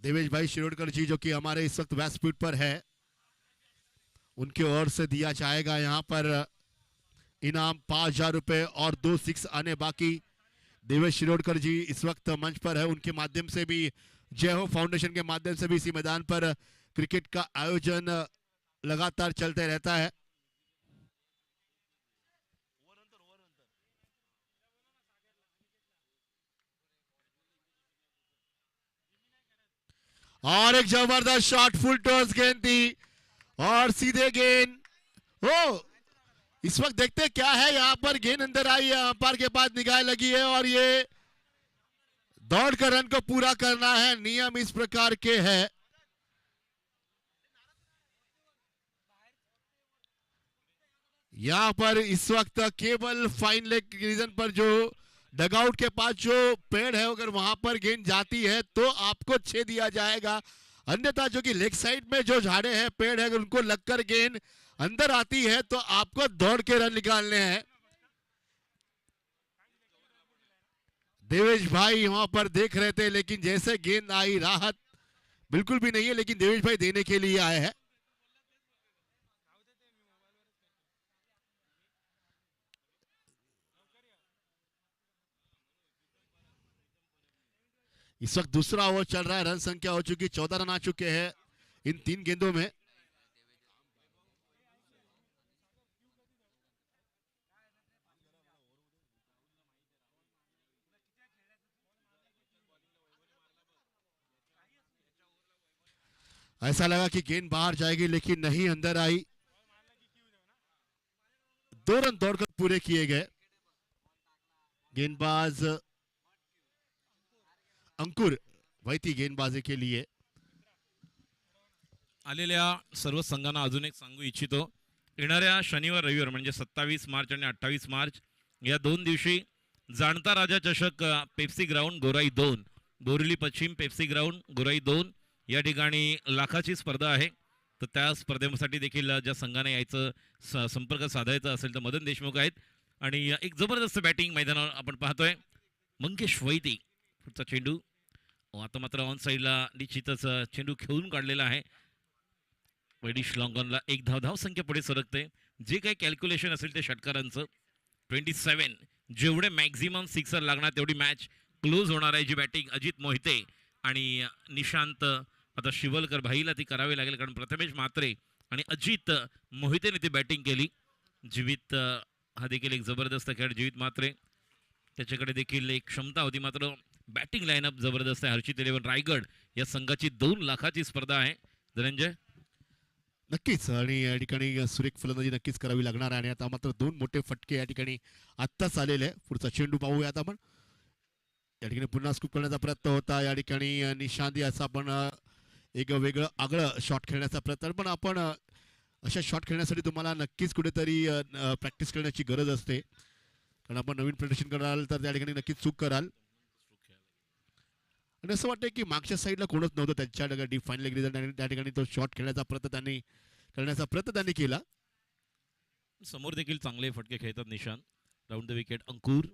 देवेश भाई शिरोडकर जी जो कि हमारे इस वक्त वेस्ट फील्ड पर है, उनकी ओर से दिया जाएगा यहाँ पर इनाम 5,000 रुपए और 2 6 आने बाकी। देवेश शिरोडकर जी इस वक्त मंच पर है, उनके माध्यम से भी जय हो फाउंडेशन के माध्यम से भी इसी मैदान पर क्रिकेट का आयोजन लगातार चलते रहता है। और एक जबरदस्त शॉट, फुल टॉस गेंद थी और सीधे गेंद। ओ इस वक्त देखते हैं क्या है, यहां पर गेंद अंदर आई है, अंपायर के पास निगाह लगी है और ये दौड़ कर रन को पूरा करना है। नियम इस प्रकार के हैं। यहां पर इस वक्त केवल फाइन लेग रीजन पर जो डगआउट के पास जो पेड़ है, अगर वहां पर गेंद जाती है तो आपको 6 दिया जाएगा। अन्यथा जो कि लेग साइड में जो झाड़े हैं पेड़ है, अगर उनको लगकर गेंद अंदर आती है तो आपको दौड़ के रन निकालने हैं। देवेश भाई वहां पर देख रहे थे, लेकिन जैसे गेंद आई, राहत बिल्कुल भी नहीं है, लेकिन देवेश भाई देने के लिए आए हैं। इस वक्त दूसरा ओवर चल रहा है, रन संख्या हो चुकी 14 रन आ चुके हैं इन 3 गेंदों में। ऐसा लगा कि गेंद बाहर जाएगी, लेकिन नहीं, अंदर आई। 2 रन दौड़कर पूरे किए गए। गेंदबाज अंकुर वही थी गेंदबाजी के लिए। आलेल्या सर्व संघांना अजून एक सांगू इच्छितो, येणाऱ्या शनिवार रविवार म्हणजे 27 मार्च आणि 28 मार्च या 2 दिवशी जाणता राजा चषक पेप्सी ग्राउंड गोराई 2, बोरिवली पश्चिम पेप्सी ग्राउंड गोराई 2 या ठिकाणी लाखाची स्पर्धा आहे। तर त्या स्पर्धेसाठी देखील ज्या संघाने यायचं संपर्क साधायचा असेल तर मदन देशमुख आहेत आणि एक जबरदस्त बॅटिंग मैदानावर आपण पाहतोय। मंगेश वैदी पुढचा चेंडू, आता मात्र ऑन साईडला निश्चितच चेंडू खेळून काढलेला आहे। वैडिश लॉंगॉनला 1 धाव संख्या पुढे सरकते। जे काही कॅल्क्युलेशन असेल ते षटकारांचं 27 जेवढे मॅक्झिमम सिक्सर लागणार तेवढी मॅच क्लोज होणार आहे। जी बॅटिंग अजित मोहिते आणि निशांत आता शिवलकर भाईला ती करावी लागेल, कारण प्रथमेश म्हात्रे आणि अजित मोहितेने ती बॅटिंग केली। जीवित हा देखील एक जबरदस्त खेळ, जीवित म्हात्रे त्याच्याकडे देखील एक क्षमता होती, मात्र बॅटिंग लाईनअप जबरदस्त आहे। हर्षित 11 रायगड या संघाची 2 लाखाची स्पर्धा आहे। धनंजय नक्कीच, आणि या ठिकाणी सुरेख फलंदाजी नक्कीच करावी लागणार आहे। आणि आता मात्र 2 मोठे फटके या ठिकाणी आत्ताच आलेले आहे। पुढचा चेंडू पाहूया आता आपण। या ठिकाणी पुन्हा स्कूप करण्याचा प्रयत्न होता, या ठिकाणी निशांती असा आपण एक वेगळं आगळं शॉट खेळण्याचा प्रयत्न, पण आपण अशा शॉट खेळण्यासाठी तुम्हाला नक्कीच कुठेतरी प्रॅक्टिस करण्याची गरज असते, कारण आपण नवीन प्रदर्शन कराल तर त्या ठिकाणी नक्कीच चूक कराल। आणि असं वाटतं की मागच्या साईडला कोणच नव्हतं त्यांच्या डीप फाईन लेग रिझल्ट, आणि त्या ठिकाणी तो शॉट खेळण्याचा प्रयत्न त्यांनी केला। समोर देखील चांगले फटके खेळतात निशांत। राऊंड द विकेट अंकुर,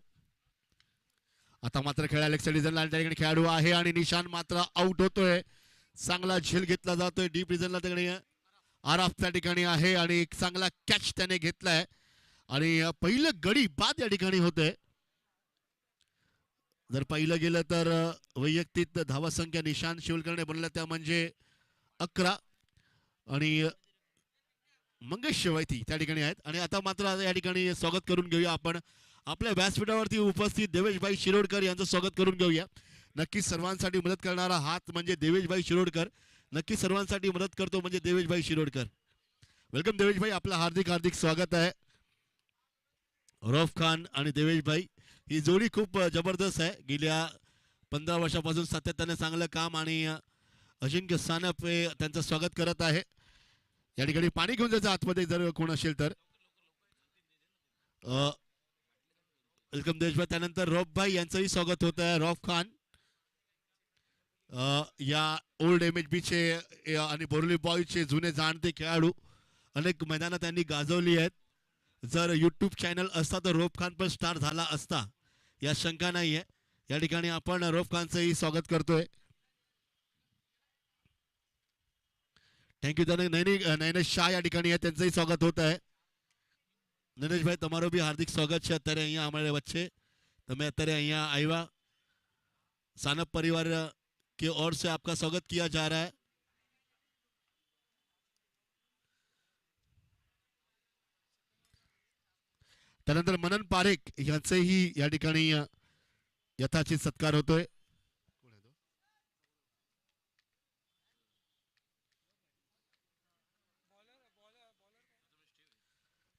आता मात्र खेळा लेग साईड रिजनला त्या ठिकाणी खेळाडू आहे आणि निशांत मात्र आउट होतोय। चांगला झेल घेतला जातोय डीप रिजनला, त्या ठिकाणी आराफ त्या ठिकाणी आहे आणि एक चांगला कॅच त्याने घेतलाय आणि पहिलं गडी बाद या ठिकाणी होतंय। जर पाहिलं गेलं तर वैयक्तिक धावा संख्या निशांत शिवलकरने बनवल्या त्या म्हणजे 11 आणि मंगेश वैती त्या ठिकाणी आहेत। आणि आता मात्र या ठिकाणी स्वागत करून घेऊया आपण आपल्या व्यासपीठावरती उपस्थित देवेशभाई शिरोडकर यांचं स्वागत करून घेऊया। नक्की सर्वांसाठी मदत करणारा हात म्हणजे देवेशभाई शिरोडकर, नक्की सर्वांसाठी मदत करतो म्हणजे देवेशभाई शिरोडकर। वेलकम देवेशभाई, आपलं हार्दिक हार्दिक स्वागत आहे। रौफ खान आणि देवेशभाई ही जोडी खूप जबरदस्त आहे। गेल्या 15 वर्षापासून सातत्याने चांगलं काम, आणि अजिंक्य सानप त्यांचं स्वागत करत आहे। या ठिकाणी पाणी घेऊन जायचं आतमध्ये जर कोण असेल तर। वेलकम देवेशभाई, त्यानंतर रौफ भाई यांचंही स्वागत होत आहे। रौफ खान या ओल्ड MHB चे आणि बोरिवली बॉयजचे जुने जाणते खेळाडू, अनेक मैदानं त्यांनी गाजवली आहेत। जर यूट्यूब चॅनल असता तर रौफ खान पण स्टार झाला असता, या शंका नाहीये। या ठिकाणी आपण रौफ खानचंही स्वागत करतोय। થેન્ક યુ તને નૈનેશ શાહ યા ठिकाणी आहे त्यांचंही स्वागत होत आहे નૈનેશભાઈ તમારું બી હાર્દિક સ્વાગત છે અત્યારે અહીંયા અમારી વચ્ચે તમે અત્યારે અહીંયા આવ્યા सानप परिवार के ओर से आपका स्वागत किया जा रहा है त्यानंतर मनन पारेख यांचेही या ठिकाणी यथाचित सत्कार होतोय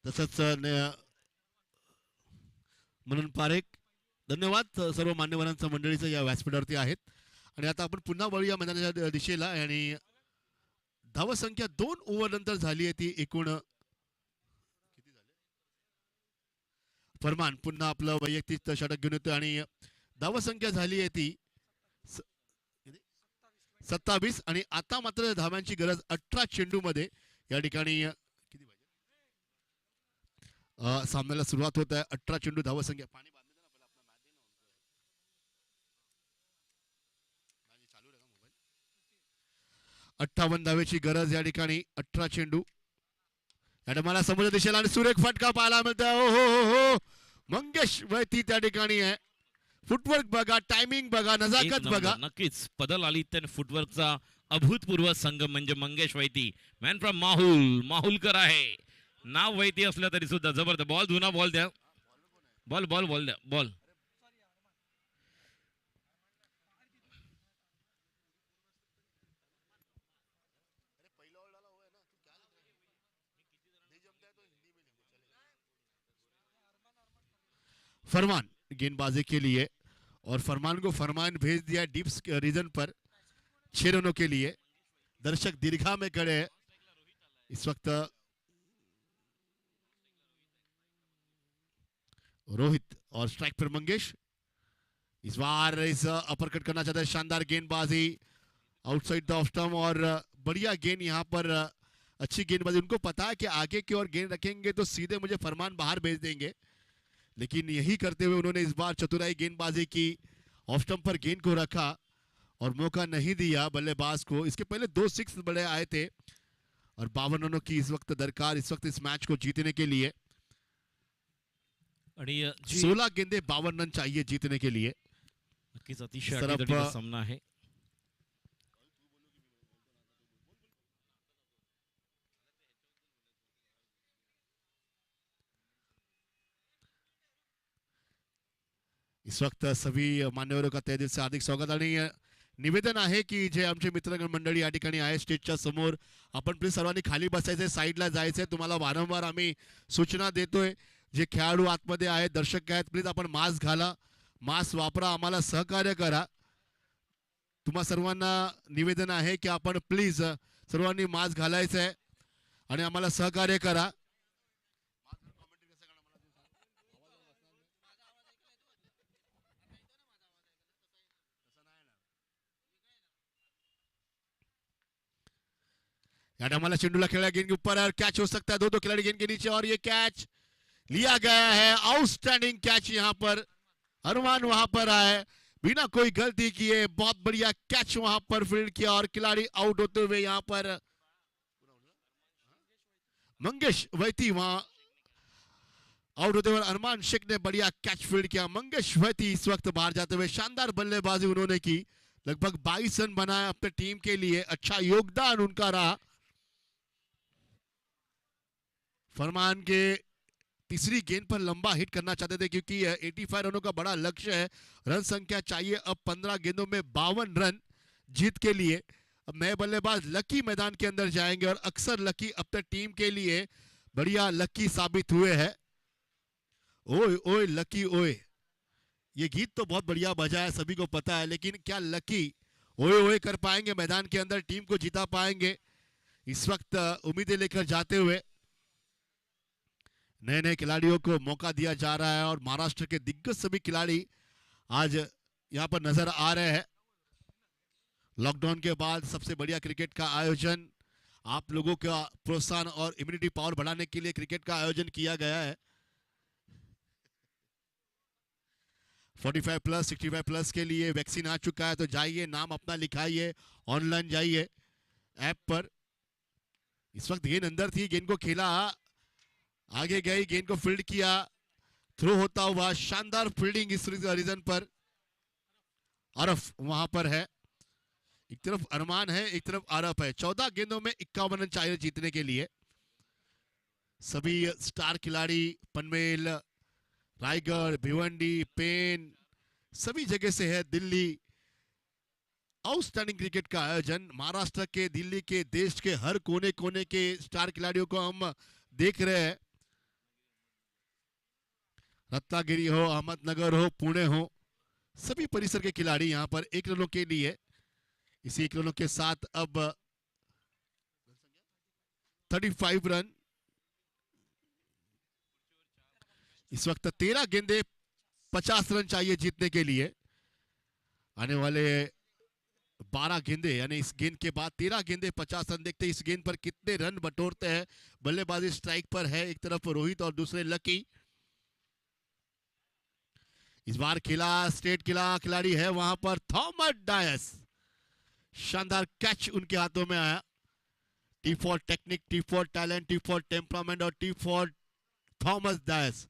तसंच मनन पारेख धन्यवाद सर्व मान्यवरांच्या मंडळीचं या व्यासपीठावरती आहेत आणि आता आपण पुन्हा वळूया मैदानाच्या दिशेला आणि धावसंख्या 2 ओव्हर नंतर झाली आहे ती एकूण फरमान पुन्हा आपलं वैयक्तिक षटक घेऊन येतो आणि धावसंख्या झाली आहे ती 27 आणि आता मात्र धाव्यांची गरज 18 चेंडू मध्ये या ठिकाणी सामन्याला सुरुवात होत आहे 18 चेंडू धावसंख्या 58 धावेची गरज या ठिकाणी 18 चेंडू या मला समुद्र दिशेला आणि सुरेख फटका पाहायला मिळतोय हो हो हो हो मंगेश वैती त्या ठिकाणी आहे फुटवर्क बघा टायमिंग बघा नजाकत बघा नक्कीच पदल आली तर फुटवर्कचा अभूतपूर्व संघ म्हणजे मंगेश वैती मॅन फ्रॉम माहुलकर आहे नाव वैती असलं तरी सुद्धा जबरदस्त बॉल धुना बॉल द्या बॉल बॉल बॉल द्या बॉल फरमान गेंदबाजी के लिए और फरमान को फरमान भेज दिया डीप रीजन पर 6 रनों के लिए दर्शक दीर्घा में खड़े हैं इस वक्त रोहित और स्ट्राइक पर मंगेश इस बार इस अपरकट करना चाहता है शानदार गेंदबाजी आउटसाइड द ऑफ स्टंप और बढ़िया गेंद यहां पर अच्छी गेंदबाजी उनको पता है कि आगे की ओर गेंद रखेंगे तो सीधे मुझे फरमान बाहर भेज देंगे लेकिन यही करते हुए उन्होंने इस बार चतुराई गेंदबाजी की ऑफ स्टंप पर गेंद को रखा और मौका नहीं दिया बल्लेबाज को इसके पहले 2 6 बड़े आए थे और 52 रनों की इस वक्त दरकार इस वक्त इस मैच को जीतने के लिए 16 गेंदे 52 रन चाहिए जीतने के लिए नक्कीच अतिशय अटीतटीचा सामना आहे इस वक्त सभी मान्यवरों का तहे दिल से हार्दिक स्वागत आणि निवेदन आहे की जे आमचे मित्रगण मंडळी या ठिकाणी आहे स्टेजच्या समोर आपण प्लीज सर्वांनी खाली बसायचे साईडला जायचंय तुम्हाला वारंवार आम्ही सूचना देतोय जे खेळाडू आतमध्ये आहेत दर्शक आहेत प्लीज आपण मास्क घाला मास्क वापरा आम्हाला सहकार्य करा तुम्हा सर्वांना निवेदन आहे की आपण प्लीज सर्वांनी मास्क घालायचं आहे आणि आम्हाला सहकार्य करा याडमाला चेंडूला खेला गेंद के ऊपर और कैच हो सकता है दो खिलाड़ी गेंद के नीचे और ये कैच लिया गया है आउटस्टैंडिंग कैच यहां पर अरमान वहां पर आए बिना कोई गलती किए बहुत बढ़िया कैच वहां पर फील्ड किया और खिलाड़ी आउट होते हुए यहां पर मंगेश वैती वहां आउट होते हुए अरमान शेख ने बढ़िया कैच फील्ड किया मंगेश वैती इस वक्त बाहर जाते हुए शानदार बल्लेबाजी उन्होंने की लगभग 22 रन बनाए अपने टीम के लिए अच्छा योगदान उनका रहा फरमान के तीसरी गेंद पर लंबा हिट करना चाहते थे क्योंकि 85 रनों का बड़ा लक्ष्य है रन संख्या चाहिए अब 15 गेंदों में 52 रन जीत के लिए अब नए बल्लेबाज लकी मैदान के अंदर जाएंगे और अक्सर लकी अपने टीम के लिए बढ़िया लकी साबित हुए हैं ओए ओए लकी ओए ये गीत तो बहुत बढ़िया बजा है सभी को पता है लेकिन क्या लकी ओए ओए कर पाएंगे मैदान के अंदर टीम को जिता पाएंगे इस वक्त उम्मीदें लेकर जाते हुए नए नए खिलाड़ियों को मौका दिया जा रहा है और महाराष्ट्र के दिग्गज सभी खिलाड़ी आज यहां पर नजर आ रहे हैं लॉकडाउन के बाद सबसे बढ़िया क्रिकेट का आयोजन आप लोगों का प्रोत्साहन और इम्यूनिटी पावर बढ़ाने के लिए क्रिकेट का आयोजन किया गया है 45 प्लस 65 प्लस के लिए वैक्सीन आ चुका है तो जाइए नाम अपना लिखाइए ऑनलाइन जाइए ऐप पर इस वक्त गेंद अंदर थी, गेंद को खेला, आगे गई, गेंद को फील्ड किया, थ्रो होता हुआ, शानदार फील्डिंग इस रीजन पर। अरफ वहां पर है, एक तरफ अरमान है, एक तरफ अरफ है। 14 गेंदों में 51 रन चाहिए जीतने के लिए। सभी स्टार खिलाड़ी पनवेल, रायगढ़, भिवंडी, पेन, सभी जगह से है। दिल्ली, आउटस्टैंडिंग क्रिकेट का आयोजन, महाराष्ट्र के, दिल्ली के, देश के हर कोने कोने के स्टार खिलाड़ियों को हम देख रहे हैं। रत्नागिरी हो, अहमदनगर हो, पुणे हो, सभी परिसर के खिलाड़ी यहाँ पर 1 रनों के लिए। इसी 1 रनों के साथ अब 35 रन। इस वक्त 13 गेंदे 50 रन चाहिए जीतने के लिए। आने वाले 12 गेंदे यानी इस गेंद के बाद 13 गेंदे 50 रन। देखते हैं इस गेंद पर कितने रन बटोरते हैं। बल्लेबाजी स्ट्राइक पर है, एक तरफ रोहित और दूसरे लकी। इस बार खेला स्टेट खिलाड़ी है वहां पर थॉमस डायस। शानदार कैच उनके हाथों में आया। T for technique, T for talent, T for temperament और टी फॉर थॉमस डायस,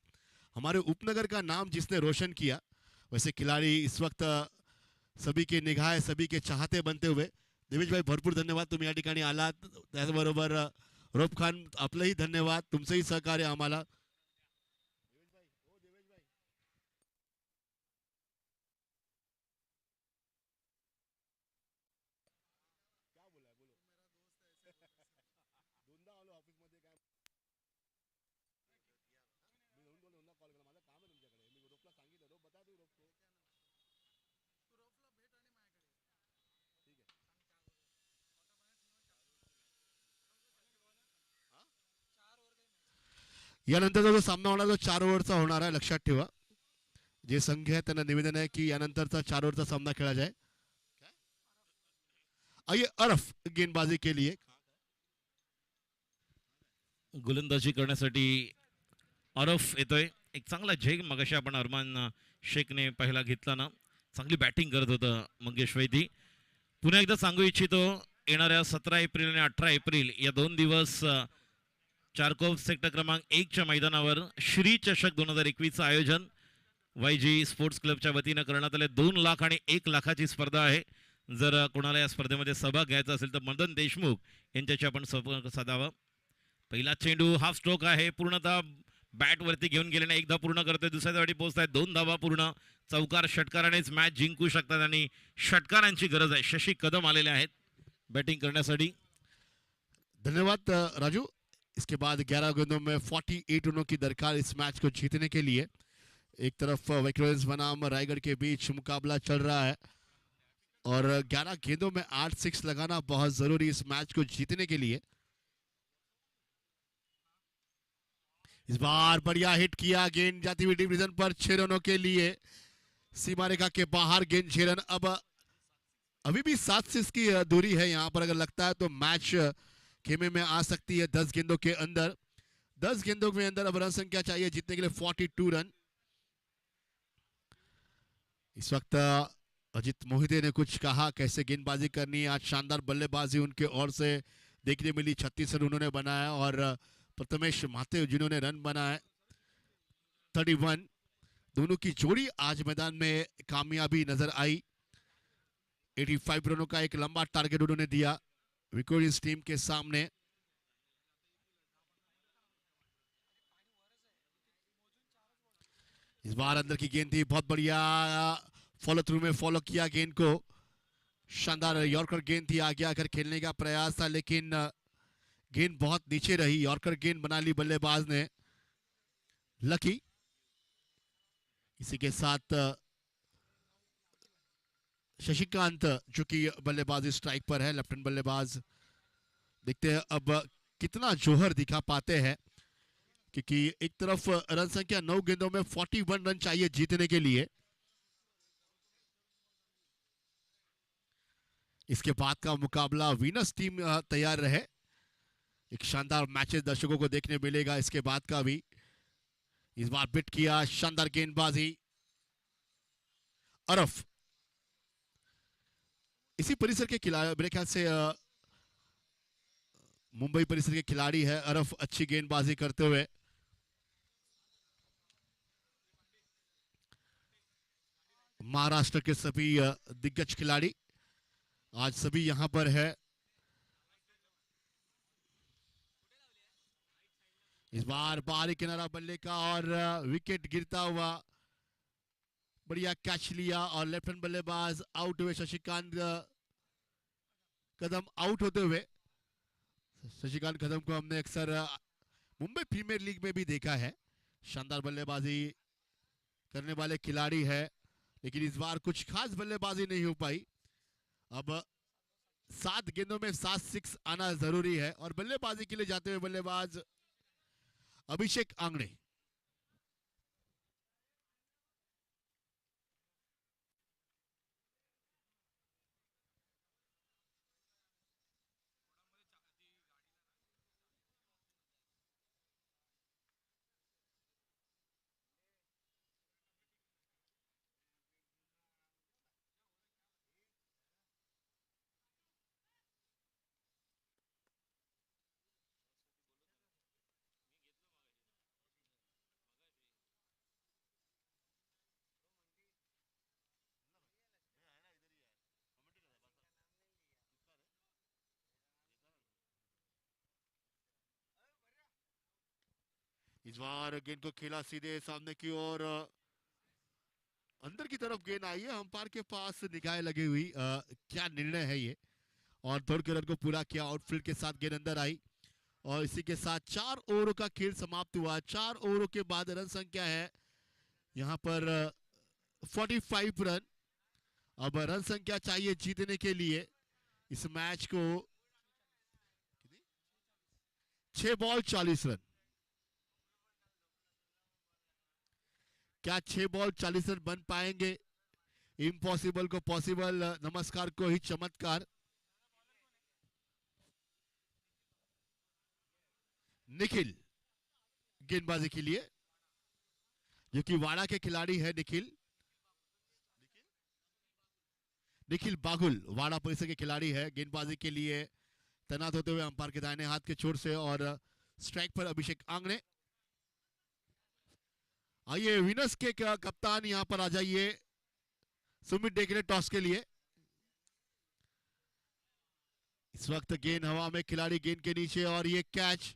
हमारे उपनगर का नाम जिसने रोशन किया। वैसे खिलाड़ी इस वक्त सभी के निगाह, सभी के चाहते बनते हुए। देवेश भाई भरपूर धन्यवाद, तुम्ही या ठिकाणी आलात। त्याचबरोबर रोप खान, आपलंही धन्यवाद, तुमचंही सहकार्य आम्हाला। यानंतरचा जो सामना होणार तो 4 ओव्हरचा होणार आहे, लक्षात ठेवा। जे संघ आहे त्यांना निवेदन आहे की यानंतरचा 4 ओव्हरचा सामना खेळा जाए। आइए अरफ गेंदबाजी के लिए। गोलंदाजी करण्यासाठी अरफ येतोय। एक चांगला झेग मगाशी आपण अरमान शेखने पहिला घेतला ना, चांगली बॅटिंग करत होतं मंगेश वैदी। पुन्हा एकदा सांगू इच्छितो, येणाऱ्या 17 एप्रिल आणि 18 एप्रिल या 2 दिवस चारकोप सेक्टर क्रमांक 1च्या मैदानावर श्री चषक 2021चं आयोजन वायजी स्पोर्ट्स क्लबच्या वतीनं करण्यात आले। 2 लाख आणि 1 लाखाची स्पर्धा आहे। जर कोणाला या स्पर्धेमध्ये सहभाग घ्यायचा असेल तर मदन देशमुख यांच्याशी आपण संपर्क साधावा। पहिला चेंडू हाफ स्ट्रोक आहे, पूर्णतः बॅट वरती घेऊन गेल्याने एकदा पूर्ण करतोय, दुसऱ्या धावासाठी पोहोचताय, 2 धावा पूर्ण। चौकार षटकारानेच मॅच जिंकू शकतात आणि षटकारांची गरज आहे। शशी कदम आलेले आहेत बॅटिंग करण्यासाठी। धन्यवाद राजू। इसके बाद 11 गेंदों में 48 रनों की दरकार इस मैच को जीतने के लिए। एक तरफ विक्टोरियंस बनाम रायगढ़ के बीच मुकाबला चल रहा है और 11 गेंदों में 8 6 लगाना बहुत जरूरी इस मैच को जीतने के लिए। इस बार बढ़िया हिट किया, गेंद जाती हुई डिवीजन पर 6 रनों के लिए। सीमा रेखा के बाहर गेंद 6 रन। अब अभी भी 7 से इसकी दूरी है यहाँ पर। अगर लगता है तो मैच खेमे में आ सकती है 10 गेंदों के अंदर। 10 गेंदों के अंदर अब रन संख्या चाहिए जीतने के लिए 42 रन। इस वक्त अजित मोहिते ने कुछ कहा कैसे गेंदबाजी करनी है। आज शानदार बल्लेबाजी उनके ओर से देखने मिली। 36 रन उन्होंने बनाया और प्रथमेश महाते जिन्होंने रन बनाए 31। दोनों की जोड़ी आज मैदान में कामयाबी नजर आई। 85 रनों का एक लंबा टारगेट उन्होंने दिया विक्टोरियंस टीम के सामने। इस बार अंदर की गेंद थी, बहुत बढ़िया फॉलो थ्रू में फॉलो किया गेंद को। शानदार यॉर्कर गेंद थी, आगे आकर खेलने का प्रयास था लेकिन गेंद बहुत नीचे रही। यॉर्कर गेंद बना ली बल्लेबाज ने लकी। इसी के साथ शशिकांत जो कि बल्लेबाजी स्ट्राइक पर है, लेफ्ट हैंड बल्लेबाज। देखते हैं अब कितना जोहर दिखा पाते हैं क्योंकि एक तरफ रन संख्या 9 गेंदों में 41 रन चाहिए जीतने के लिए। इसके बाद का मुकाबला वीनस टीम तैयार रहे। एक शानदार मैचेस दर्शकों को देखने मिलेगा इसके बाद का भी। इस बार बिट किया, शानदार गेंदबाजी अरफ। इसी परिसर के खिलाड़ी मेरे ख्याल से मुंबई परिसर के खिलाड़ी है अरफ, अच्छी गेंदबाजी करते हुए। महाराष्ट्र के सभी दिग्गज खिलाड़ी आज सभी यहां पर है। इस बार बाहरी किनारा बल्ले का और विकेट गिरता हुआ, बढ़िया कैच लिया और लेफ्ट हैंड बल्लेबाज आउट हुए। शशिकांत कदम आउट होते हुए। शशिकांत कदम को हमने अक्सर मुंबई प्रीमियर लीग में भी देखा है, शानदार बल्लेबाजी करने वाले खिलाड़ी है, लेकिन इस बार कुछ खास बल्लेबाजी नहीं हो पाई। अब 7 गेंदों में 7 सिक्स आना जरूरी है और बल्लेबाजी के लिए जाते हुए बल्लेबाज अभिषेक आंगड़े। इस बार गेंद को खेला सीधे सामने की ओर, अंदर की तरफ गेंद आई है। अंपायर के पास निगाहें लगी हुई, क्या निर्णय है ये। और दौड़ के रन को पूरा किया, आउटफील्ड के साथ गेंद अंदर आई और इसी के साथ 4 ओवरों का खेल समाप्त हुआ। 4 ओवरों के बाद रन संख्या है यहाँ पर 45 रन। अब रन संख्या चाहिए जीतने के लिए इस मैच को। 6 बॉल 40 रन। क्या 6 बॉल 40 रन बन पाएंगे? इम्पॉसिबल को पॉसिबल, नमस्कार को ही चमत्कार। निखिल गेंदबाजी के लिए, जो कि वाड़ा के खिलाड़ी है। निखिल निखिल बागुल वाड़ा परिसर के खिलाड़ी है, गेंदबाजी के लिए तैनात होते हुए अंपायर के दाहिने हाथ के छोर से। और स्ट्राइक पर अभिषेक आंगड़े। आइए विनर्स के कप्तान यहां पर आ जाइए, सुमित डेकरे टॉस के लिए। इस वक्त गेंद हवा में, खिलाड़ी गेंद के नीचे और ये कैच।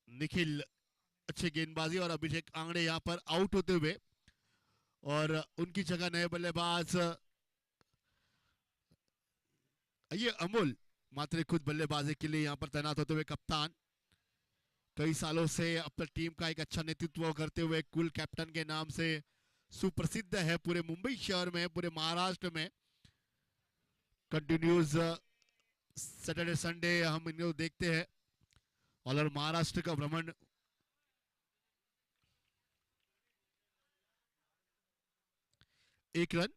निखिल अच्छे गेंदबाजी और अभिषेक आंगड़े यहां पर आउट होते हुए और उनकी जगह नए बल्लेबाज ये अमोल मात्रे खुद बल्लेबाजी के लिए यहां पर तैनात होते हुए कप्तान। कई सालों से अपनी टीम का एक अच्छा नेतृत्व करते हुए कुल कैप्टन के नाम से सुप्रसिद्ध है पूरे मुंबई शहर में, पूरे महाराष्ट्र में। कंटिन्यूज सैटरडे संडे हम इनको देखते हैं और महाराष्ट्र का भ्रमण। एक रन।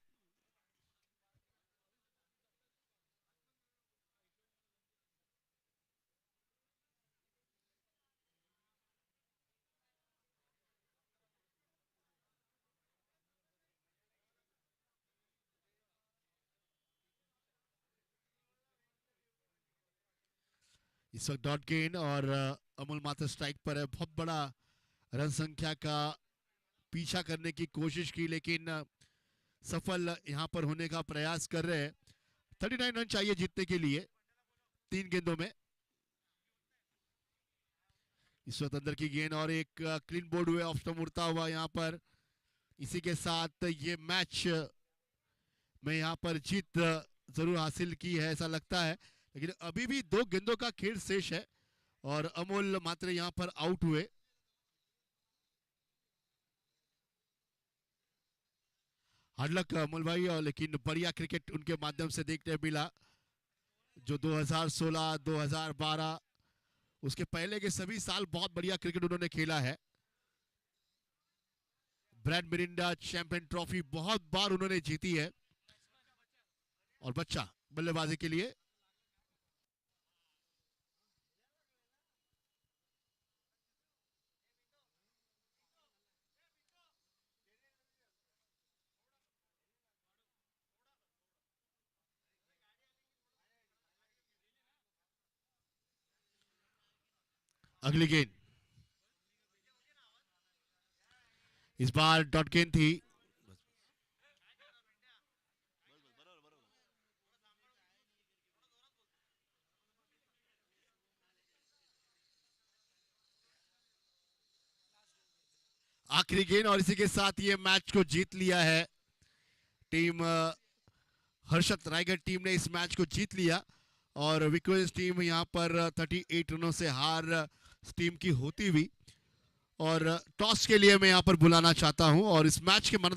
इस वक्त डॉट गेंद और अमोल मात्र स्ट्राइक पर है। बहुत बड़ा रन संख्या का पीछा करने की कोशिश की, लेकिन सफल यहां पर होने का प्रयास कर रहे हैं। 39 रन चाहिए जीतने के लिए 3 गेंदों में। इस वक्त अंदर की गेंद और एक क्लीन बोर्ड हुए, ऑफ स्टंप उड़ता हुआ यहां पर। इसी के साथ ये मैच में यहां पर जीत जरूर हासिल की है ऐसा लगता है, लेकिन अभी भी 2 गेंदों का खेल शेष है और अमोल मात्र यहां पर आउट हुए। हार्ड लक अमोल भाई, और लेकिन बढ़िया क्रिकेट उनके माध्यम से देखने मिला। जो 2016, 2012 उसके पहले के सभी साल बहुत बढ़िया क्रिकेट उन्होंने खेला है। ब्रैड मिरिंडा चैंपियन ट्रॉफी बहुत बार उन्होंने जीती है। और बच्चा बल्लेबाजी के लिए। अगली गेंद इस बार डॉट गेंद थी। आखिरी गेंद और इसी के साथ ये मैच को जीत लिया है टीम हर्षद रायगढ़ टीम ने इस मैच को जीत लिया और विक्टोरियंस टीम यहां पर 38 रनों से हार इस टीम की होती हुई। और टॉस के लिए मैं यहां पर बुलाना चाहता हूं और इस मैच के